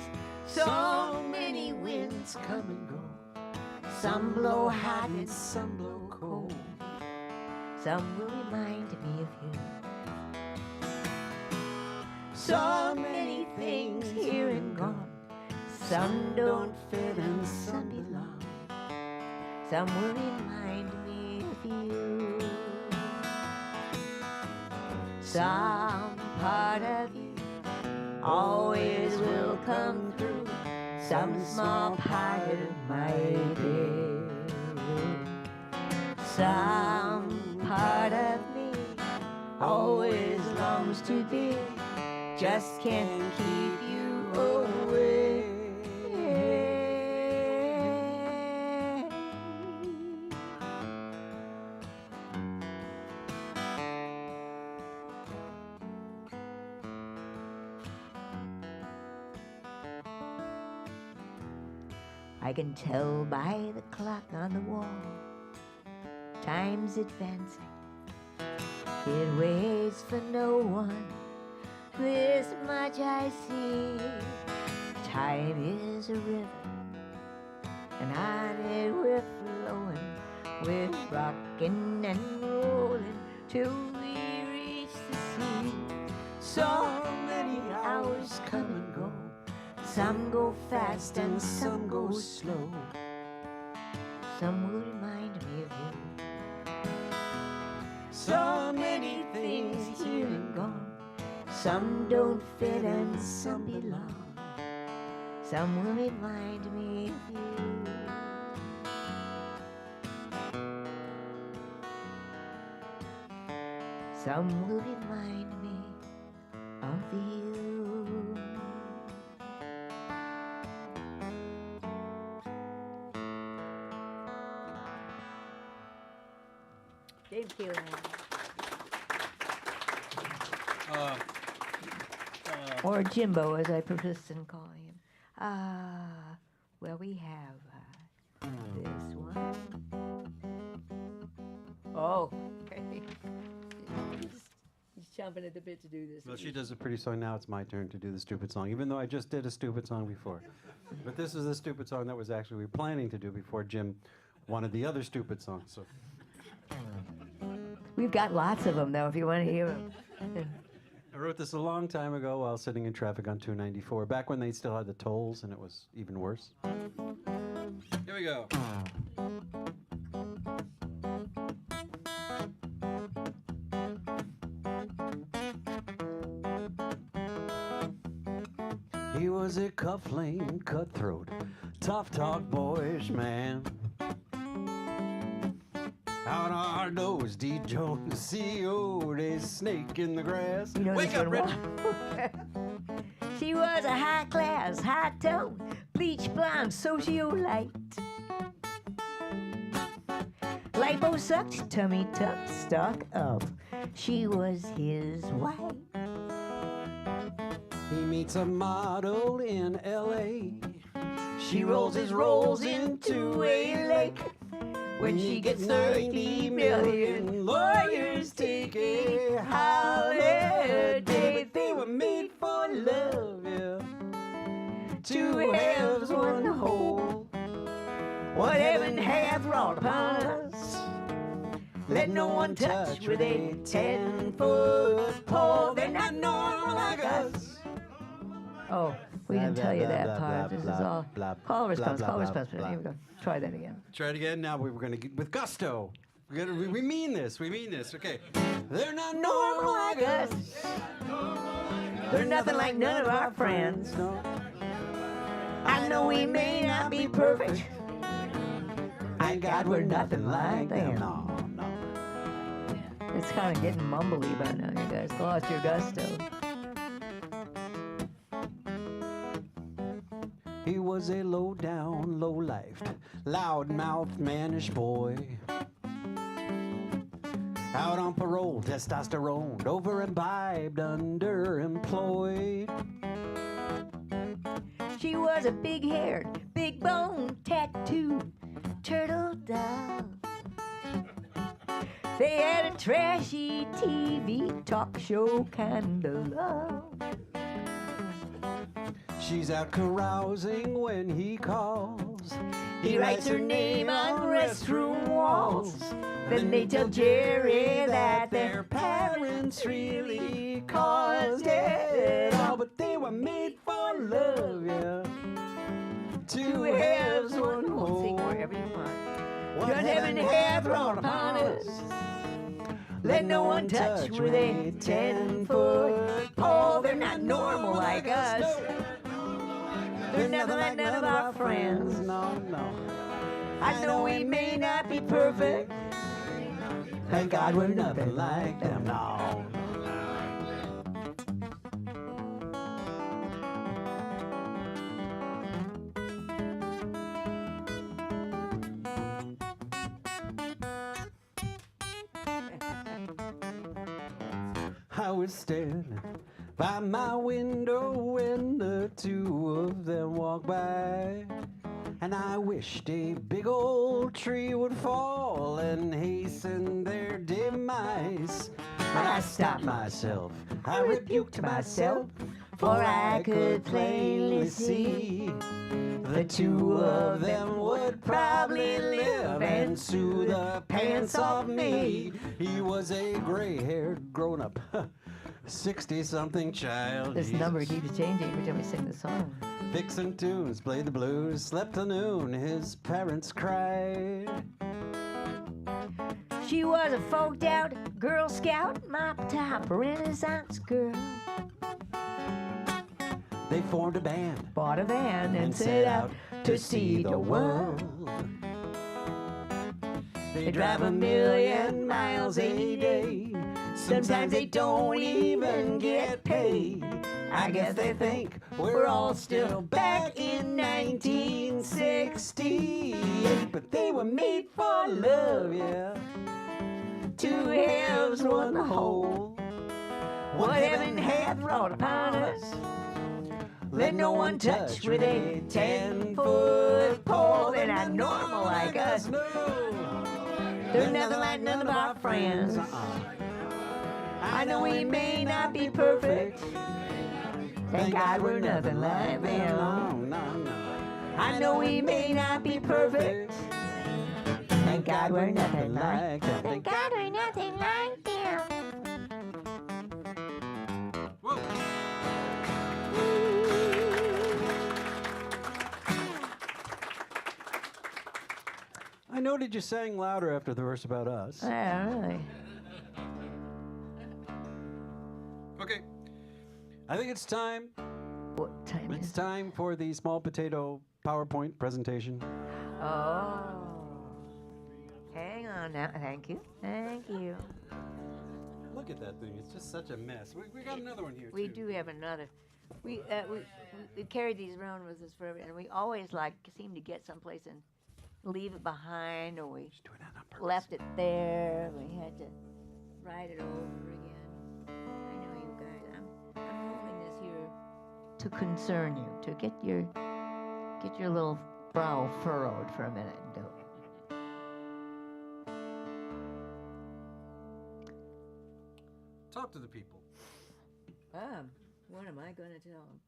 So many winds come and go. Some blow hot and some blow cold. Some will remind me of you. So many things here and gone. Some don't fit and some belong. Some will remind me of you. Some part of you always will come through. Some small part of my day. Some part of me always longs to be, just can't keep you away. I can tell by the clock on the wall, time's advancing. It waits for no one, this much I see. Time is a river, and on it we're flowing. We're rocking and rolling till we reach the sea. So many hours come and go, some go fast and some go slow. Some will remind me of you. So many things here and gone, some don't fit and some belong. Some will remind me of you. Some will remind me of you. James Keelan. Or Jimbo, as I persist in calling him. Well, we have this one. Oh, okay. He's chomping at the bit to do this. Well, she does a pretty song. Now it's my turn to do the stupid song, even though I just did a stupid song before. But this is the stupid song that was actually we were planning to do before Jim wanted the other stupid song. So We've got lots of them, though, if you want to hear them. I wrote this a long time ago while sitting in traffic on 294, back when they still had the tolls and it was even worse. Here we go. He was a cuff-lane cutthroat, tough talk boyish man. Out on our nose, D. Jones, CEO, they snake in the grass. You know Wake this up, one Rich. well. She was a high-class, high-tone, bleach blonde socialite. Lipo-sucked, tummy tucked, stock up. She was his wife. He meets a model in L.A. She rolls his rolls into a lake. When she gets 30 million, lawyers take a holiday. They were made for love, yeah. Two halves, one whole. What heaven hath wrought, no one touch with a 10-foot pole. They're not normal like us. Oh, we didn't tell you that part. This is all call response, blah, call blah, response. blah. Here we go. Try that again. Try it again. Now we're going to get with gusto. We mean this. We mean this. Okay. They're not normal like us. They're nothing like none of our friends. No. I know we may not be perfect. Thank God we're nothing like them. No, no. It's kind of getting mumbly by now. You guys lost your gusto. He was a low-down, low-lifed, loud-mouthed, mannish boy. Out on parole, testosterone, over-imbibed, underemployed. She was a big-haired, big-bone, tattooed turtle dove. They had a trashy TV talk show kind of love. She's out carousing when he calls. He writes her name on restroom walls. Then they tell Jerry that their parents really caused it all. But they were made for love, yeah. Two halves, one Sing whole. wherever you want. What heaven hath thrown upon us. Let no one touch with a 10-foot pole. They're not normal like us. They're nothing like none of our friends. No, no. I know we may not be perfect. Thank God we're nothing like them. No. I was standing by my window when the two of them walked by, and I wished a big old tree would fall and hasten their demise. But I stopped myself, I rebuked myself, for I could plainly see the two of them would probably live and sue the pants off me. He was a gray-haired grown-up, 60-something child. This Jesus. number keeps changing every time we sing the song. Fixin' tunes, played the blues, slept till noon, his parents cried. She was a folked out Girl Scout, mop top Renaissance girl. They formed a band Bought a van and set out to see the world. They drive 1,000,000 miles a day. Sometimes they don't even get paid. I guess they think we're all still back in 1968. But they were made for love, yeah. Two halves, one whole. What heaven hath wrought upon us. Let no one touch with a 10-foot pole. They're not normal like us. They're nothing like none of our friends. I know we may not be perfect. Thank God we're nothing like them. I know we may not be perfect. Thank God we're nothing like them. Thank God we're nothing like them. I noted you sang louder after the verse about us. Yeah, really. Okay. I think it's time. What time It's is it? time for the small potato PowerPoint presentation. Oh. Hang on now. Thank you. Thank you. Look at that thing. It's just such a mess. We got another one here, We too. do have another. We carried these around with us forever, and we always seem to get someplace and leave it behind, or we Just doing that on purpose. left it there. We had to write it over again. I know you guys. I'm holding this here to concern you, to get your little brow furrowed for a minute. And do it. Talk to the people. What am I going to tell them?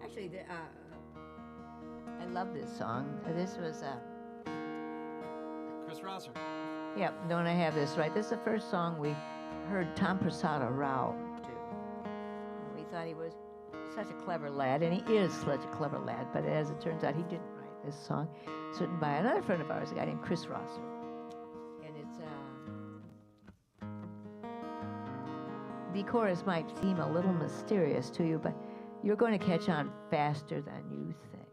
Actually, I love this song. This was Chris Rosser. Yep, don't I have this right? This is the first song we heard Tom Prasada Rao do. We thought he was such a clever lad, and he is such a clever lad, but as it turns out, he didn't write this song. It's written by another friend of ours, a guy named Chris Rosser. And it's, the chorus might seem a little mysterious to you, but you're going to catch on faster than you think.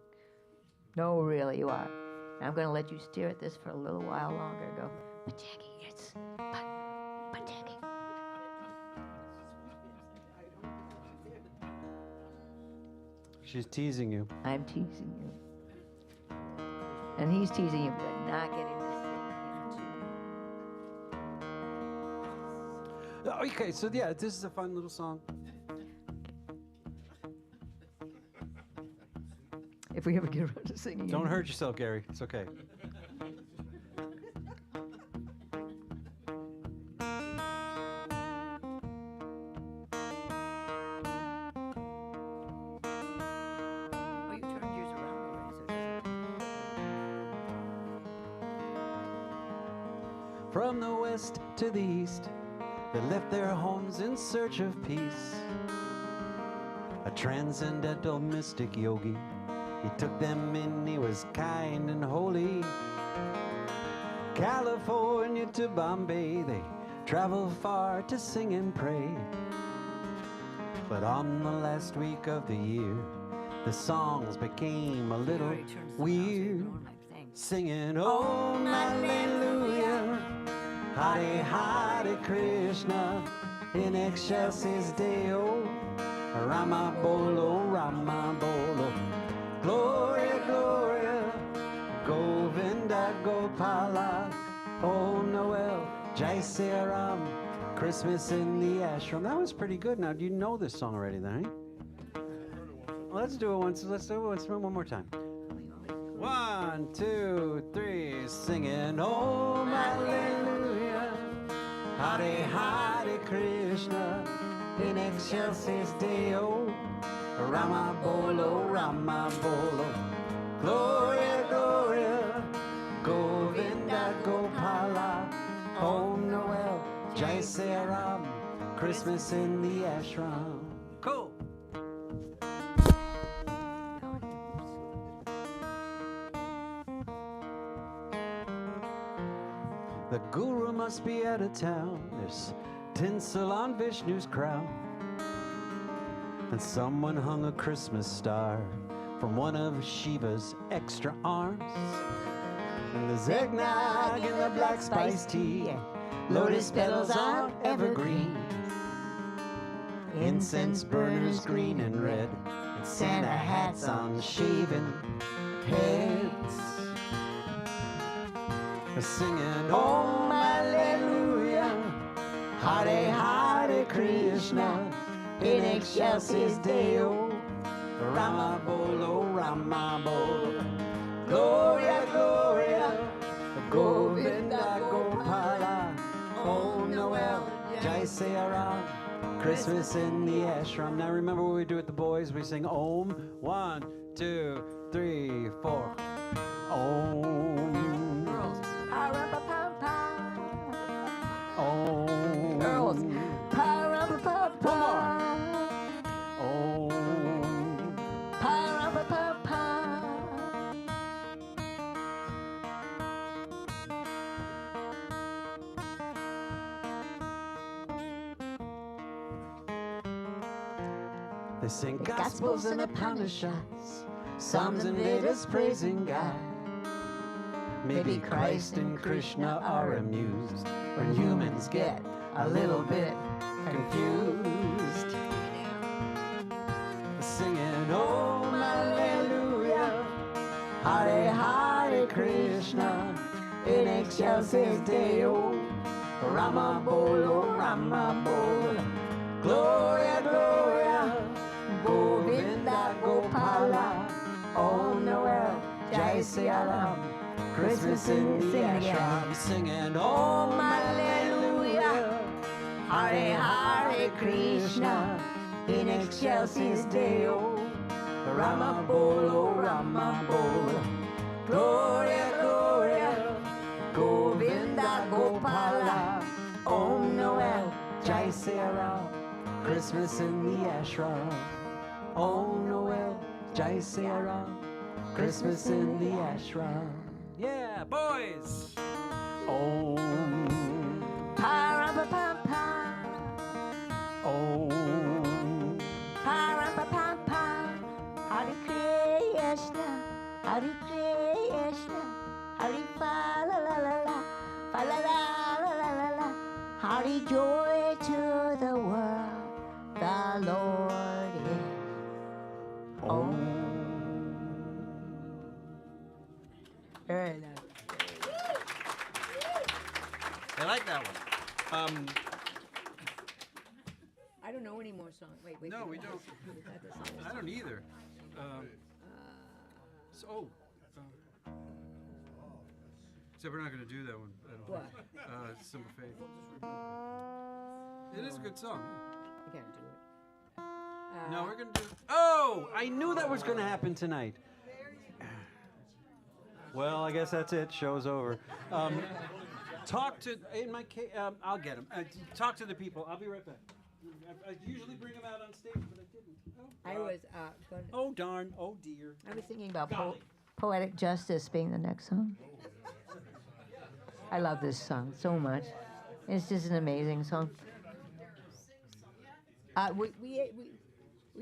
No, really, you are. And I'm going to let you steer at this for a little while longer. Go, but Jackie, but Jackie. She's teasing you. I'm teasing you. And he's teasing you, but not getting this thing into. Okay, so yeah, this is a fun little song. If we ever get around to singing. Don't hurt yourself, Gary. It's okay. Oh, you turned yours around already, From the west to the east, they left their homes in search of peace. A transcendental mystic yogi, he took them in, he was kind and holy. California to Bombay, they traveled far to sing and pray. But on the last week of the year, the songs became a little weird. Singing, oh, hallelujah, Hare Hare Krishna, in excelsis Deo, Rama Bolo, Gloria, Gloria, Govinda Gopala, oh Noel, Jai Sri Ram, Christmas in the ashram. That was pretty good. Now, do you know this song already then, eh? Well, let's do it once. Let's do it once, one more time. 1, 2, 3, singing, oh, hallelujah, Hare Hare Krishna, in excelsis Deo, Rama Bolo, Gloria, Gloria, Govinda Gopala, Om Noel, Jai Sri Ram, Christmas in the ashram. Cool. The guru must be out of town. There's tinsel on Vishnu's crown. And someone hung a Christmas star from one of Shiva's extra arms. And there's eggnog in the black spice tea, lotus petals on evergreen, incense burners green and red, and Santa hats on shaven heads. We're singing, Om Hallelujah, Hare Hare Krishna, in excelsis Deo, Rama Bolo, Gloria, Gloria, Govinda Gopala, Om Noel, Jai Sri Ram, Christmas in the ashram. Now remember what we do with the boys? We sing Om. 1, 2, 3, 4. Om. Girls. Om. Girls. One more. Om. They sing Gospels and Upanishads, Psalms and Vedas praising God. Maybe Christ and Krishna are amused when humans get a little bit confused. Singing, Om Hallelujah, Hare Hare Krishna, in excelsis Deo, Rama Bolo, Gloria, Gloria, Govinda Gopala, Om Noel, Jai Sri Ram, Christmas in the ashram. Singing, Om Hallelujah, Hare Hare Krishna, in excelsis Deo, Rama Bolo, Gloria, Gloria, Govinda Gopala, Om Noel, Jai Sera, Christmas in the ashram. Om Noel, Jai Sera, Christmas in the ashram. Yeah, boys. Om Parapapampa, Om Parapapampa, Hare Krishna, Hare Krishna, Hare fa la la la la, fa la la la la la la. Hare joy to the world, the Lord is. Om. Very nice. I like that one. I don't know any more songs. Wait. No, we don't. I don't either. So we're not going to do that one. I don't What? think. Simple Faith. It is a good song. I can't do it. No, we're going to do. Oh, I knew that was going to happen tonight. Well, I guess that's it. Show's over. Talk to in my case. I'll get him. Talk to the people. I'll be right back. I usually bring them out on stage, but I didn't. I was going. Oh darn! Oh dear! I was thinking about Golly. Poetic Justice being the next song. I love this song so much. It's just an amazing song. We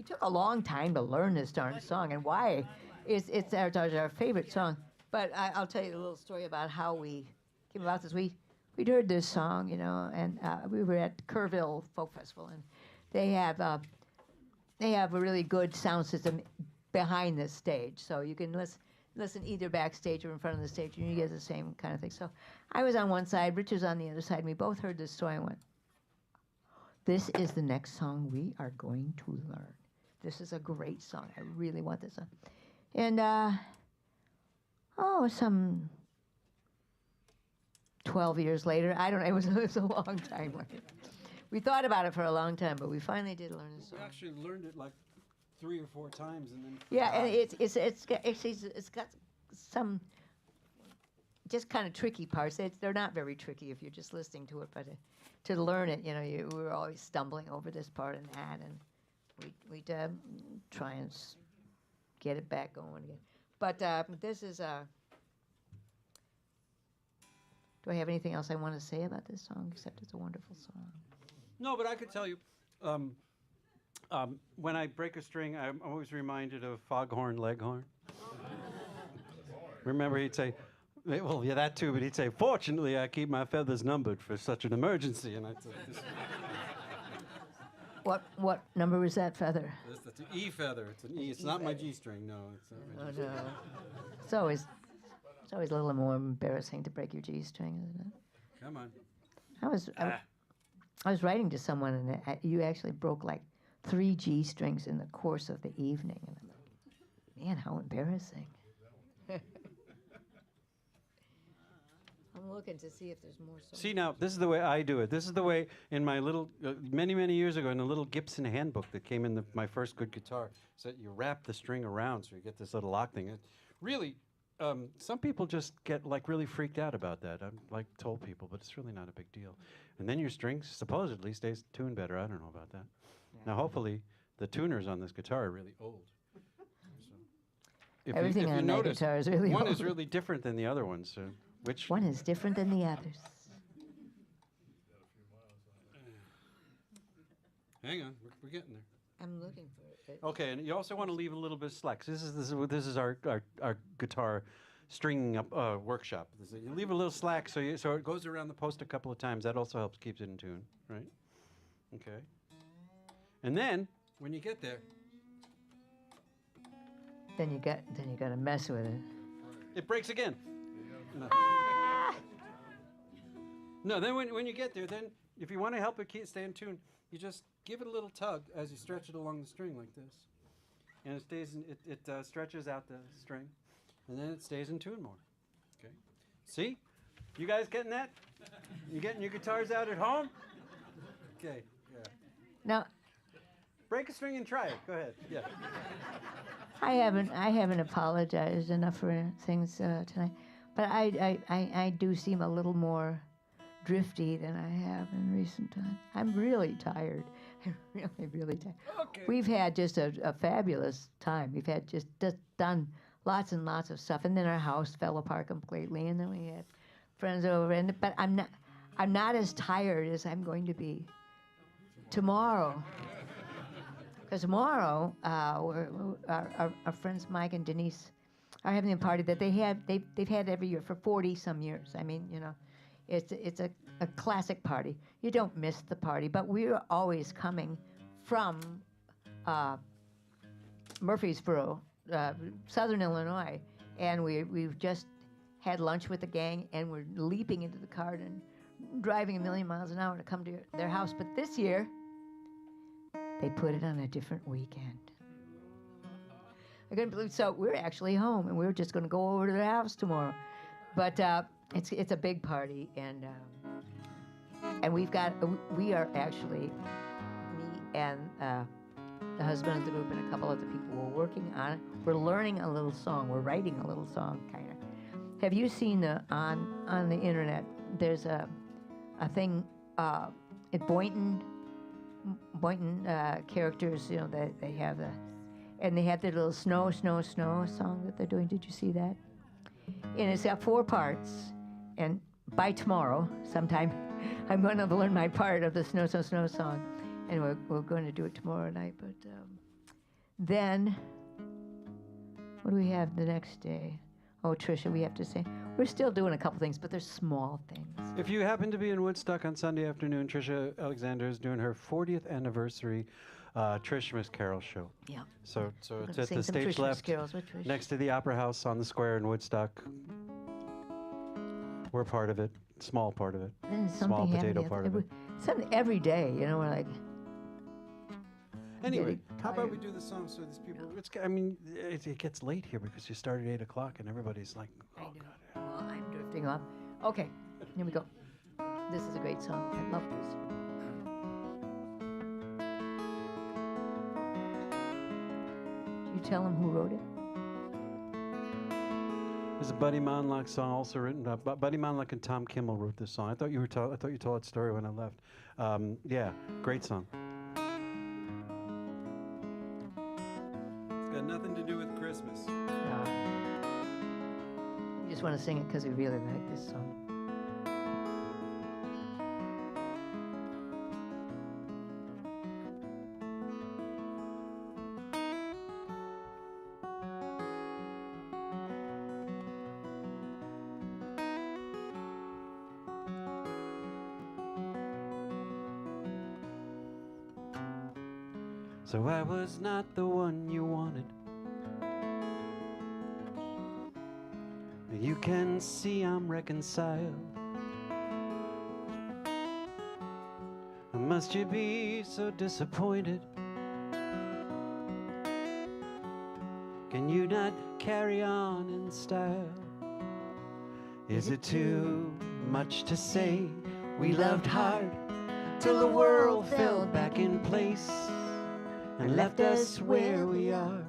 took a long time to learn this darn song, and why? It's our favorite song. But I'll tell you a little story about how we came about this. We'd heard this song, you know, and we were at Kerrville Folk Festival, and they have a really good sound system behind the stage, so you can listen either backstage or in front of the stage, and you get the same kind of thing. So I was on one side, Rich was on the other side, and we both heard this story and went, this is the next song we are going to learn. This is a great song. I really want this song. And, some 12 years later, I don't know, it was a long time. We thought about it for a long time, but we finally did learn this song. We actually learned it like 3 or 4 times, and then. Yeah, and it's got some just kind of tricky parts. They're not very tricky if you're just listening to it, but to learn it, you know, we were always stumbling over this part and that, and we'd try and get it back going again. But this is do I have anything else I want to say about this song except it's a wonderful song? No, but I could tell you, when I break a string, I'm always reminded of Foghorn Leghorn. Remember, he'd say, well, yeah, that too, but he'd say, fortunately, I keep my feathers numbered for such an emergency. And I'd say, What number was that feather? That's an E feather. It's an E. It's not my G string. No, it's not my G string. No. It's always a little more embarrassing to break your G string, isn't it? Come on. I was writing to someone, and you actually broke like 3 G strings in the course of the evening, and I'm like, man, how embarrassing. I'm looking to see if there's more songs. see, now, this is the way I do it. This is the way in my little, many, many years ago, in a little Gibson handbook that came in my first good guitar, so you wrap the string around so you get this little lock thing. It really, some people just get like really freaked out about that. I've like told people, but it's really not a big deal. And then your string supposedly stays tuned better. I don't know about that. Yeah. Now, hopefully, the tuners on this guitar are really old. So if Everything you on that notice, guitar is really one old. is really different than the other one. So which One is different than the others. Hang on, we're getting there. I'm looking for it. Okay, and you also want to leave a little bit of slack. So this is our guitar stringing up workshop. You leave a little slack so it goes around the post a couple of times. That also helps keeps it in tune, right? Okay. And then When you get there, Then you got to mess with it. it breaks again. No. No, then when you get there, then if you want to help it stay in tune, you just give it a little tug as you stretch it along the string like this, and it stays. It stretches out the string, and then it stays in tune more. Okay. See, you guys getting that? You getting your guitars out at home? Okay. Yeah. Now, Break a string and try it. Go ahead. Yeah. I haven't apologized enough for things tonight, But I do seem a little more drifty than I have in recent times. I'm really tired. I'm really tired. Okay. We've had just a fabulous time. We've had just done lots and lots of stuff, and then our house fell apart completely, and then we had friends over. But I'm not as tired as I'm going to be tomorrow. Because tomorrow, our friends Mike and Denise are having a party that they've had every year for 40 some years. I mean, you know, it's a classic party. You don't miss the party, but we're always coming from Murfreesboro, Southern Illinois, and we've just had lunch with the gang, and we're leaping into the car and driving a million miles an hour to come to their house. But this year, they put it on a different weekend. I couldn't believe. So we're actually home, and we're just going to go over to their house tomorrow. But it's a big party, and we are actually, me and the husband of the group and a couple other people were working on it. We're learning a little song. We're writing a little song, kind of. Have you seen on the internet? There's a thing at Boynton characters. You know, they have their little snow song that they're doing. Did you see that? And it's got 4 parts. And by tomorrow, sometime, I'm going to learn my part of the snow song. And we're going to do it tomorrow night. But then, what do we have the next day? Oh, Tricia, we have to say. We're still doing a couple things, but they're small things. If you happen to be in Woodstock on Sunday afternoon, Tricia Alexander is doing her 40th anniversary Christmas Carol show. Yeah. So We're it's gonna at sing the some stage Christmas left, carols with Trish. next to the Opera House on the square in Woodstock. We're part of it, small part of it, Then small something potato happened part of it. Something every day, you know, we're like, Anyway, getting how about we tired. do the song so these people? It gets late here because you start at 8 o'clock and everybody's like, I oh know. God. Well, I'm drifting off. Okay, here we go. This is a great song. I love this. Did you tell him who wrote it? There's a Buddy Monlock song also written. Buddy Monlock and Tom Kimmel wrote this song. I thought you told that story when I left. Yeah, great song. It's got nothing to do with Christmas. No. We just want to sing it because we really like this song. So I was not the one you wanted. You can see I'm reconciled. Must you be so disappointed? Can you not carry on in style? Is it too much to say we loved hard till the world fell back in place and left us where we are?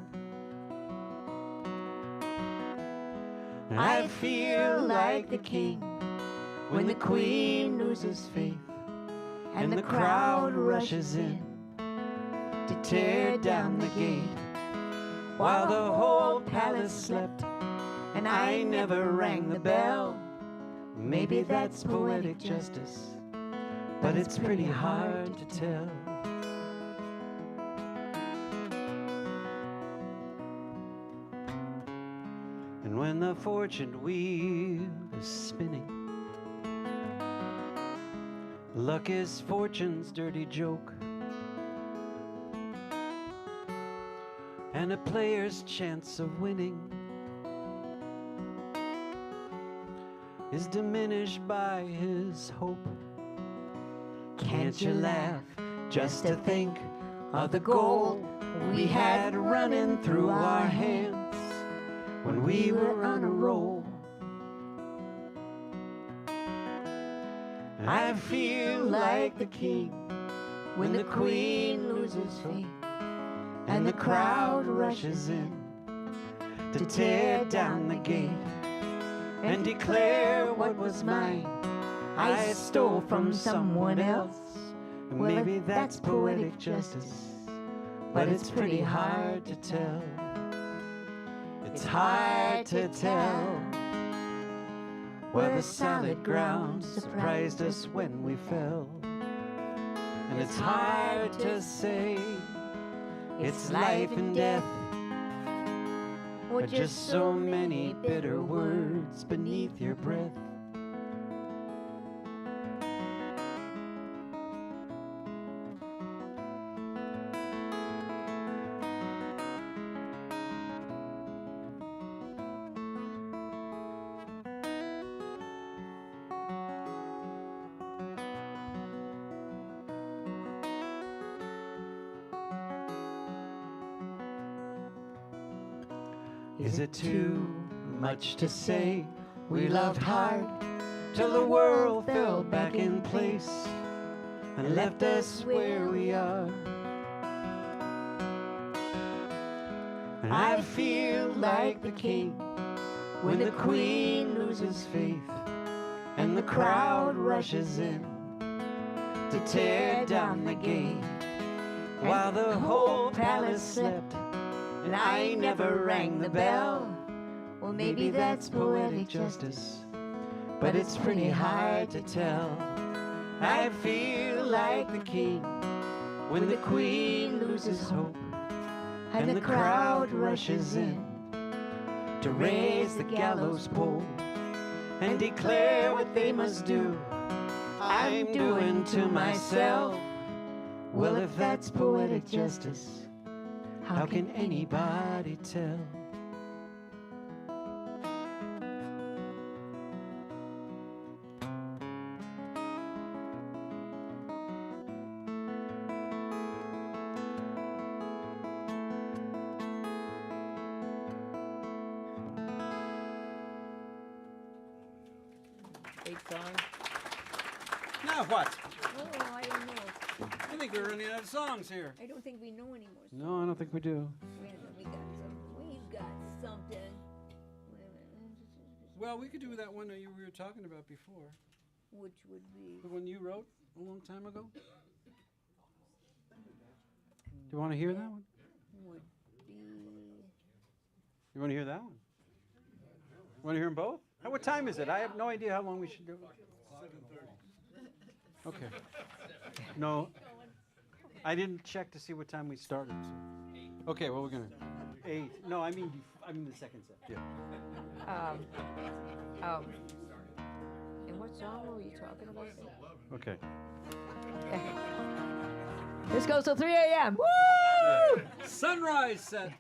I feel like the king when the queen loses faith and the crowd rushes in to tear down the gate, while the whole palace slept and I never rang the bell. Maybe that's poetic justice, but it's pretty hard to tell. And when the fortune wheel is spinning, luck is fortune's dirty joke, and a player's chance of winning is diminished by his hope. Can't you laugh just to think of the gold we had running through our hands when we were on a roll? I feel like the king when the queen loses faith and the crowd rushes in to tear down the gate, and declare what was mine I stole from someone else. Maybe that's poetic justice, but it's pretty hard to tell. It's hard to tell. Where the solid ground surprised us when we fell. And it's hard to say it's life and death, or just so many bitter words beneath your breath. Is it too much to say we loved hard till the world fell back in place and left us where we are? And I feel like the king when the queen loses faith and the crowd rushes in to tear down the gate while the whole palace slept. And I never rang the bell. Well, maybe that's poetic justice, but it's pretty hard to tell. I feel like the king when the queen loses hope and the crowd rushes in to raise the gallows pole and declare what they must do. I'm doing to myself. Well, if that's poetic justice, how can anybody tell? Great song. Now what? Oh, I don't know. I think we're running out of songs here. I don't think we know anymore. No, I don't think we do. Wait a minute, we got something. Wait a minute. Well, we could do that one that you were talking about before. Which would be? The one you wrote a long time ago. Do you want to hear that one? Would be. You want to hear that one? Want to hear them both? What time is it? I have no idea how long we should do. 7:30. Okay. No, I didn't check to see what time we started. So. Okay, well, we're gonna 8. No, I mean the second set. Yeah. And what song were you talking about? Okay. This goes till 3 a.m. Woo! Sunrise set.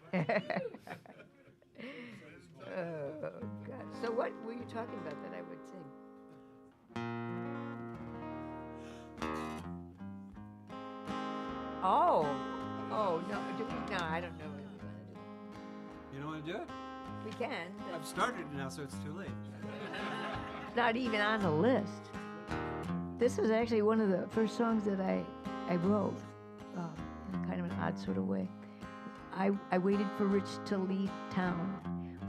Oh, God. So what were you talking about that I would sing? Oh, no, I don't know what we're going to do. You don't want to do it? We can, but I've started it now, so it's too late. it's not even on the list. This was actually one of the first songs that I wrote in kind of an odd sort of way. I waited for Rich to leave town.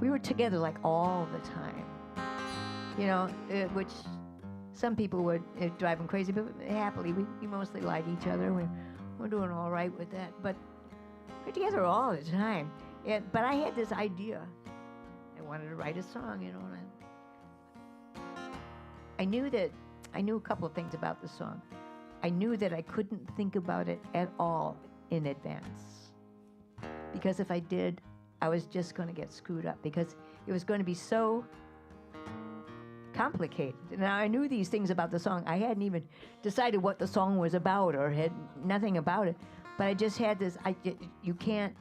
We were together like all the time, you know, which some people would drive them crazy, but happily we mostly like each other. We're doing all right with that, but we're together all the time. But I had this idea. I wanted to write a song, you know, and I knew a couple of things about the song. I knew that I couldn't think about it at all in advance, because if I did, I was just going to get screwed up, because it was going to be so complicated. Now, I knew these things about the song. I hadn't even decided what the song was about or had nothing about it, but I just had this, you can't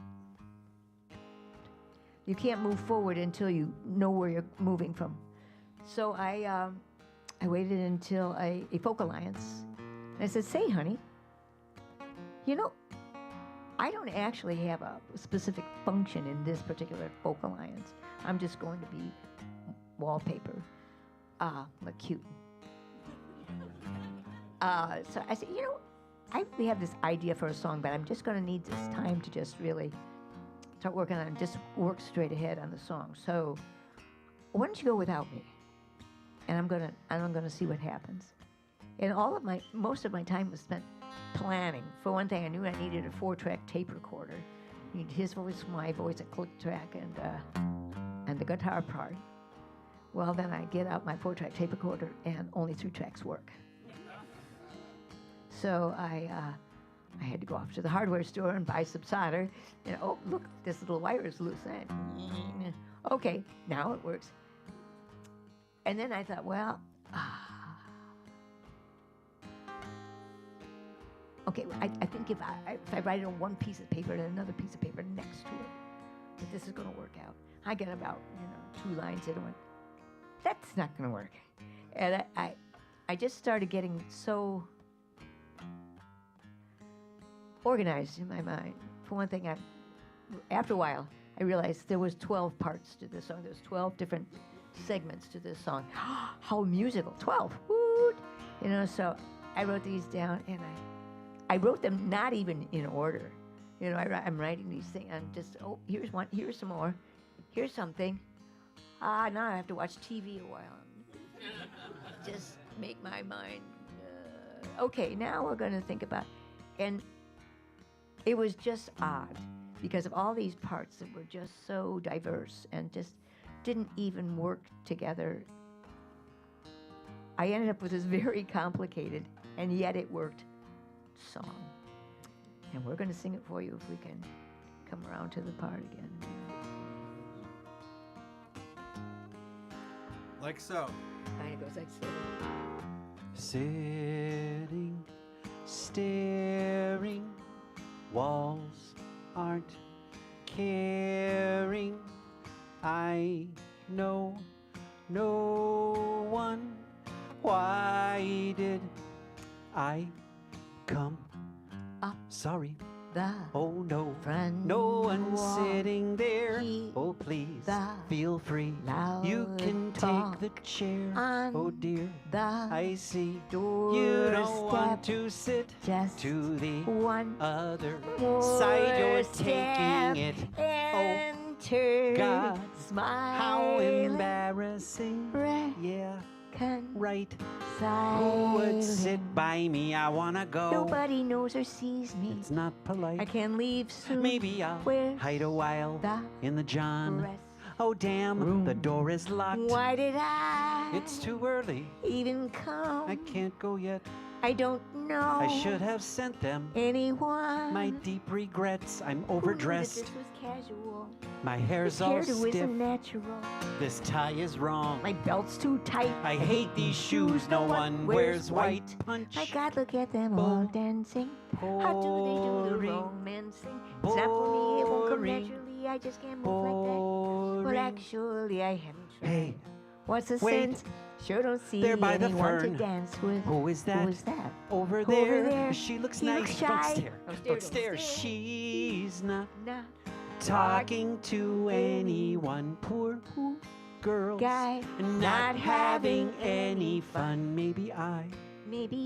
move forward until you know where you're moving from. So I waited until a folk alliance, and I said, say, honey, you know, I don't actually have a specific function in this particular folk alliance. I'm just going to be wallpaper. Look cute. So I said, you know, I really have this idea for a song, but I'm just going to need this time to just really start working on it and just work straight ahead on the song. So why don't you go without me? and I'm gonna see what happens. And most of my time was spent planning. For one thing, I knew I needed a 4-track tape recorder. You need his voice, my voice, a click track, and the guitar part. Well, then I get out my 4-track tape recorder, and only 3 tracks work. So I had to go off to the hardware store and buy some solder. And oh, look, this little wire is loose. Okay, now it works. And then I thought, well, okay, I think if I write it on one piece of paper and another piece of paper next to it, that this is going to work out. I get about 2 lines in and went, that's not going to work. And I just started getting so organized in my mind. For one thing, after a while, I realized there was 12 parts to this song. There's 12 different segments to this song. How musical, 12, woot! So I wrote these down, and I wrote them not even in order. I'm writing these things, and just, here's one, here's some more, here's something. Now I have to watch TV a while. Just make my mind, okay, now we're going to think about, and it was just odd because of all these parts that were just so diverse and just didn't even work together. I ended up with this very complicated, and yet it worked, song. And we're going to sing it for you if we can come around to the part again. Like so. Kind of goes like so. Sitting, staring, walls aren't caring. I know no one. Why did I come? Sorry. Oh no, no one sitting there. Oh please, feel free. You can take the chair. Oh dear, I see. You don't want to sit to the other side. You're taking it. Oh God, how embarrassing. Yeah, right. Who would sit by me? I wanna go. Nobody knows or sees me. It's not polite. I can leave soon. Maybe I'll hide a while in the John. Oh damn, the door is locked. Why did I? It's too early. Even come. I can't go yet. I don't know. I should have sent them. Anyone. My deep regrets. I'm overdressed. This was casual. My hair's This all hairdo stiff. isn't natural. This tie is wrong. My belt's too tight. I hate these shoes. No one wears white. Punch. My God, look at them all dancing. How do they do the Boring. romancing? It's not for me, it won't come Boring. naturally. I just can't move like that. Well, Boring. actually, I haven't tried. Hey, What's the wait. sense? Sure don't see There by the anyone fern. to dance with. who is that? Who is that? Over Over there. there. She looks He nice. looks Don't shy. stare. Don't stare, Don't stare. don't stare. She's not Nah. talking to anyone. Poor girls. Guy, Not having any fun. Maybe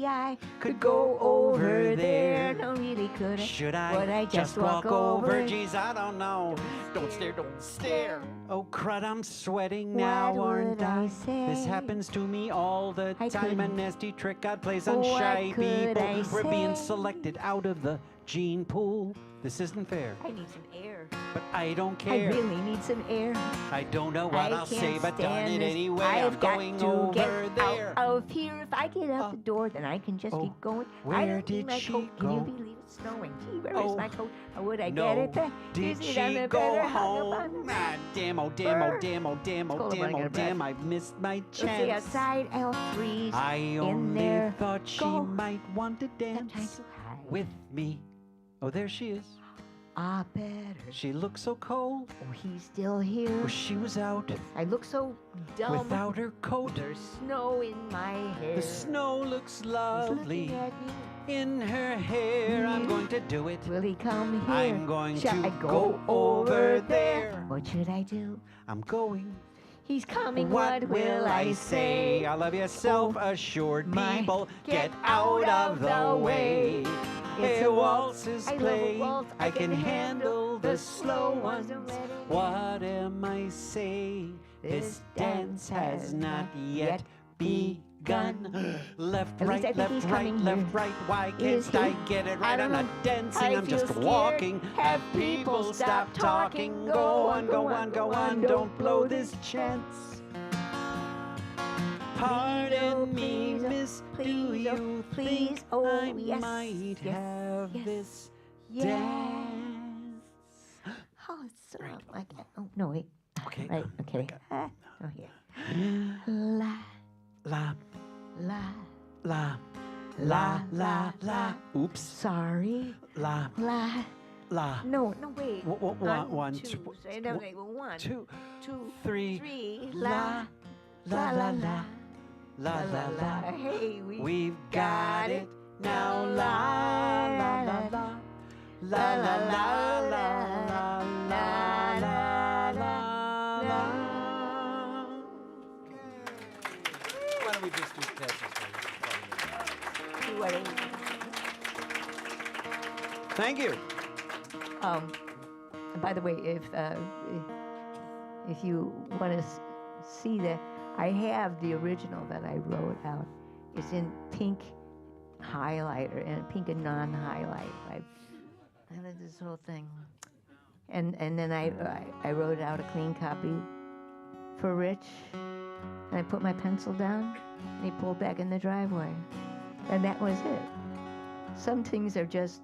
I could go over there. No, really couldn't. Should Would I I just walk over? Geez, I don't know. Don't stare, don't stare. Oh, crud, I'm sweating now, What aren't would I This say? happens to me all the I time. A couldn't. nasty trick God plays on What shy could people. I We're being say? selected out of the gene pool. This isn't fair, I need some air. but I don't I care. really need some air. I don't know what I'll say, can't but darn stand it this. anyway. I've I'm got going to over get there. out of here. If I get out the door, then I can just Oh, keep going. I where don't did need my she coat. Can you go? believe it's snowing? Gee, where is Oh, my coat? How would I No, get it back? did Is it she on the go better hung up on home? the- Ah, damn, oh, damn, oh, damn, oh, damn, oh, Hold on, damn, I oh, got a breath. damn, I've missed my Let's see, chance. outside I'll freeze. I in only there. thought she Go. might want to Sometimes dance too high. with me. Oh, there she is. I better. She looks so cold. Oh, he's still here. Oh, she was out I look so dumb. without her coat. There's snow in my hair. The snow looks He's lovely looking at me. in her hair. I'm going to do it. Will he come here? I'm going Shall to I go over there. What should I do? I'm going. He's coming. What will I say? I love you, self-assured my- people. Get out of the way. It's Hey, a waltzes I love a play. waltz. I can handle the slow ones. already. What am I saying? This dance has not yet begun. Left, At least I right, think he's left, right, coming left, here. right. Why Is can't I he? get it I right? I'm don't not know. dancing, I I'm feel just scared. walking. Have people stop talking. Go on, go on, go on. Don't blow this chance. Pardon me, miss, do please, oh, you please, think oh, I yes, might yes, have yes, this yes. dance? Oh, it's so I can't. Oh no, wait. Okay, Right. Okay. Oh here. La La, la la, la, la, la. Oops. Sorry. La, La. la. No, wait. One, two. two, Say no, wait. Well, one, two, two, three. three. La, la, la, la. La, la, la. Hey, We've got it now. La, la, la, la. La, la, la, la, la, la, la, la, la. Why don't we just do Thank you. By the way, if you want to see that, I have the original that I wrote out. It's in pink highlighter and pink and non-highlight. I did this whole thing, and then I wrote out a clean copy for Rich, and I put my pencil down, and he pulled back in the driveway, and that was it. Some things are just,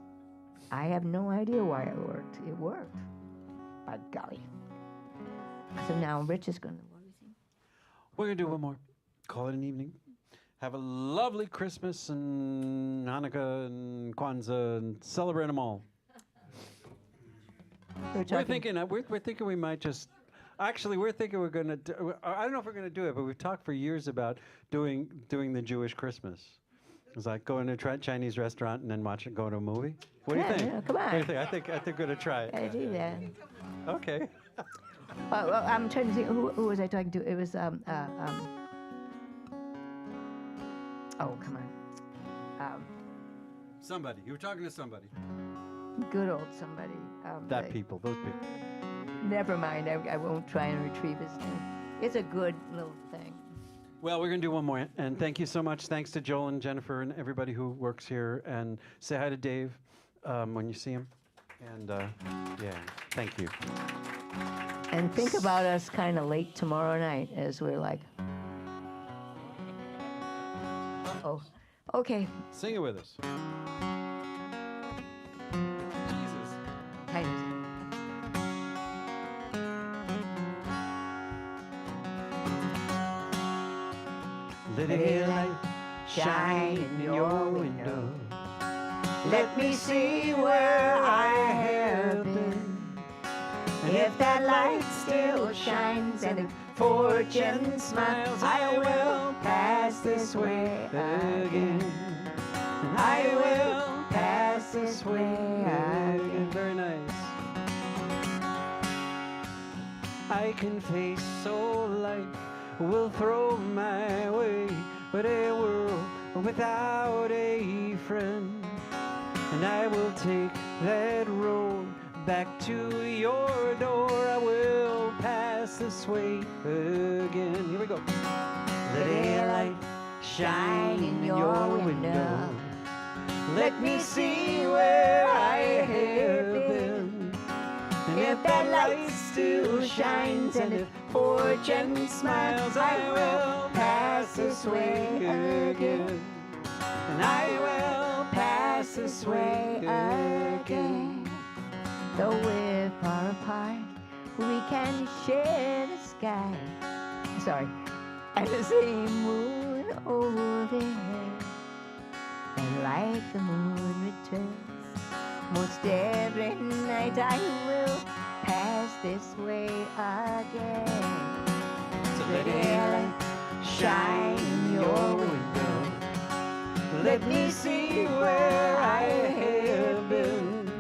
I have no idea why it worked. It worked. By golly. So now Rich is going to, what do you think? We're going to do one more. Call it an evening. Have a lovely Christmas and Hanukkah and Kwanzaa and celebrate them all. We're thinking we might just, actually we're thinking we're going to, I don't know if we're going to do it, but we've talked for years about doing the Jewish Christmas. It's like going to a Chinese restaurant and then go to a movie. What do you think? Yeah, come on. What do you think? I think we're going to try it. I do that. Okay. Well, I'm trying to think, who was I talking to? It was, oh, come on. Somebody. You were talking to somebody. Good old somebody. Those people. Never mind, I won't try and retrieve his name. It's a good little thing. Well, we're going to do one more. And thank you so much. Thanks to Joel and Jennifer and everybody who works here. And say hi to Dave when you see him. And yeah, thank you. And think about us kind of late tomorrow night as we're like, oh, okay. Sing it with us. Jesus. Kind of. Let a light shine in your window. Let me see where I have been. If that light still shines and if fortune smiles, I will pass this way again. I will pass this way again. Very nice. I can face so life will throw my way, but a world without a friend. And I will take that road back to your door. I will pass this way again. Here we go. Let a light shine in your window. Let me see where I have been. And if that light still shines and if fortune smiles, I will pass this way again. And I will pass this way again. Though we're far apart, we can share the sky. Sorry. And the same moon overhead. And like the moon returns, most every night I will pass this way again. So let a light shine in your window. Let me see where I have been.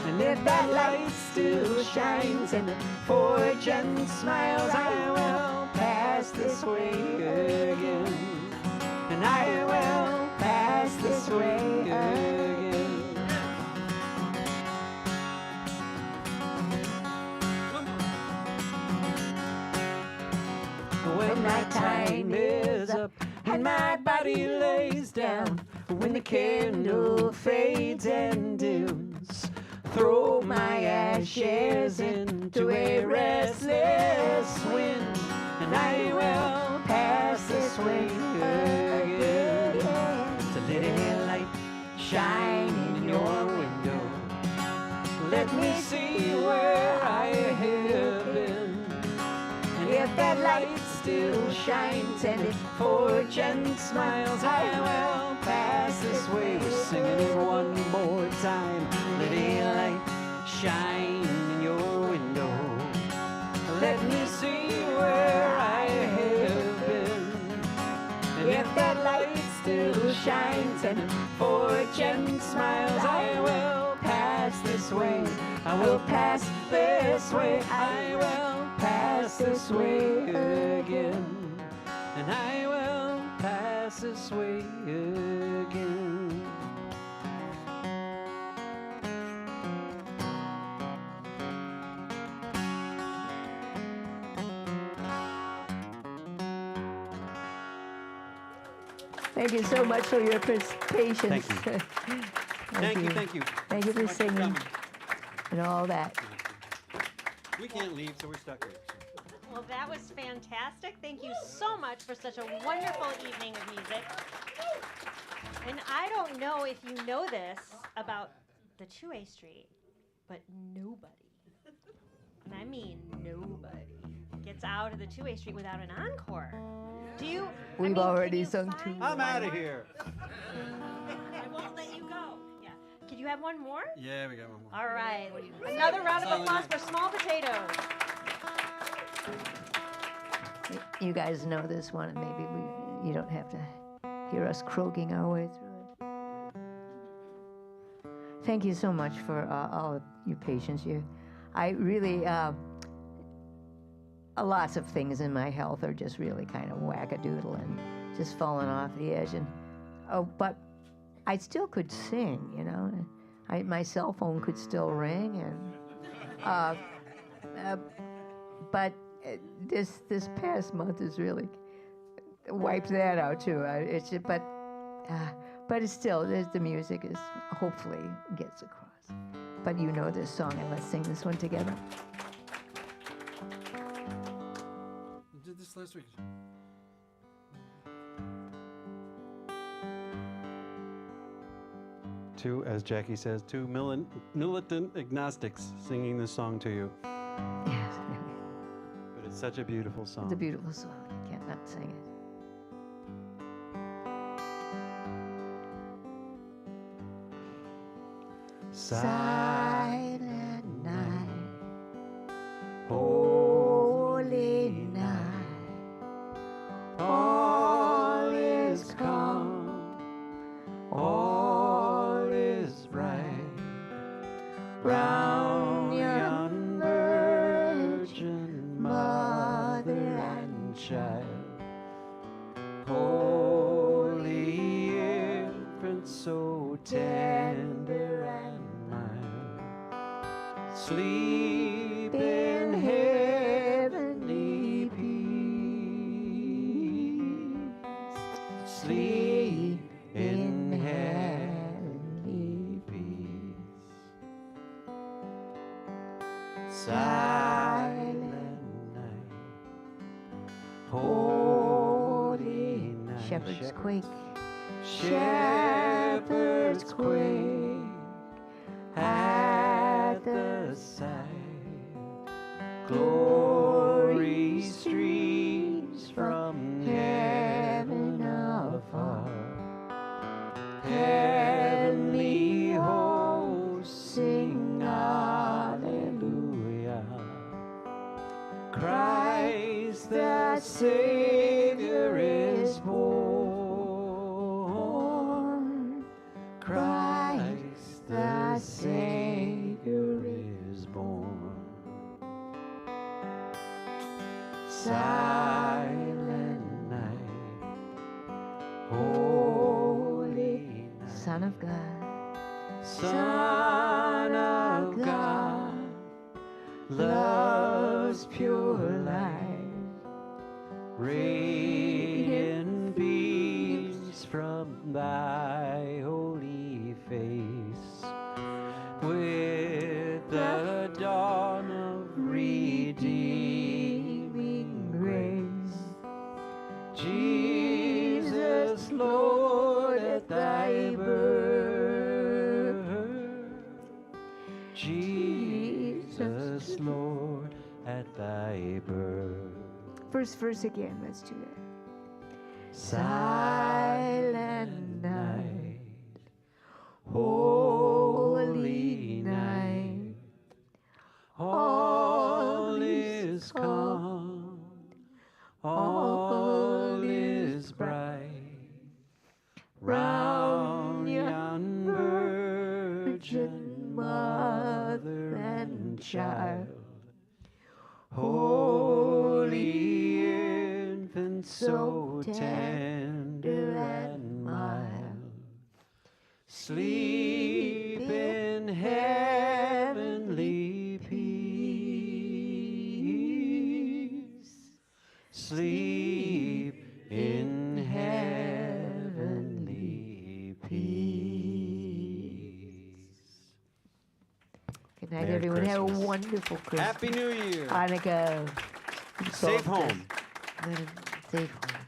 And if that light still shines and the fortune smiles, I will pass this way again. And I will pass this way again. When my time is up, candle fades and dims. Throw my ashes into a restless wind, and I will pass this way again. To let a light shine in your window. Let me see where I have been. And if that light still shines and it fortune smiles, I will pass this way. We're singing it one more time. Let a light shine in your window. Let me see where I have been. And if that light still shines and fortune smiles, I will pass this way. I will pass this way. I will pass this way again. And I will pass this way again. Thank you so much for your patience. Thank you. Thank you, thank you. Thank you for Thanks for singing coming. and all that. We can't leave, so we're stuck here. Well, that was fantastic. Thank you so much for such a wonderful evening of music. And I don't know if you know this about the 2A Street, but nobody, and I mean nobody, gets out of the 2A Street without an encore. Do you? We've already sung find two. I'm one out of more? here. I won't let you go. Yeah. Could you have one more? Yeah, we got one more. All right. Another round of applause for Small Potatoes. You guys know this one, and maybe you don't have to hear us croaking our way through it. Thank you so much for all of your patience. I really, lots of things in my health are just really kind of wackadoodle and just falling off the edge. And but I still could sing, you know. My cell phone could still ring, and but this past month has really wiped that out too. It's just, but it's still the music is hopefully gets across. But you know this song, and let's sing this one together. We did this last week. As Jackie says, two militant agnostics singing this song to you. Yes, But it's such a beautiful song. it's a beautiful song. You can't not sing it. Silent night, holy night, all is calm, all is bright, round yon virgin mother and child, holy infant, so tender and sleep in heavenly peace. Sleep in heavenly peace. Silent night, holy night. Shepherds quake. Shepherds quake at the sight. Glory streams from heaven afar. Heavenly hosts sing hallelujah. Christ the Savior is born. Christ the Savior is born. Silent night, holy night. Son of God, Son of God, love's pure light, radiant beams from thy holy Jesus, Lord, at thy birth. First verse again. Let's do that. Silent night, holy night, all is calm, all is bright. Round yon virgin mother and child, holy infant, so tender and mild, sleep in heavenly peace, sleep in heavenly peace. Good night, Merry everyone. Have a Christmas. wonderful Christmas. Happy New Year. Hanukkah. Safe home. Safe home.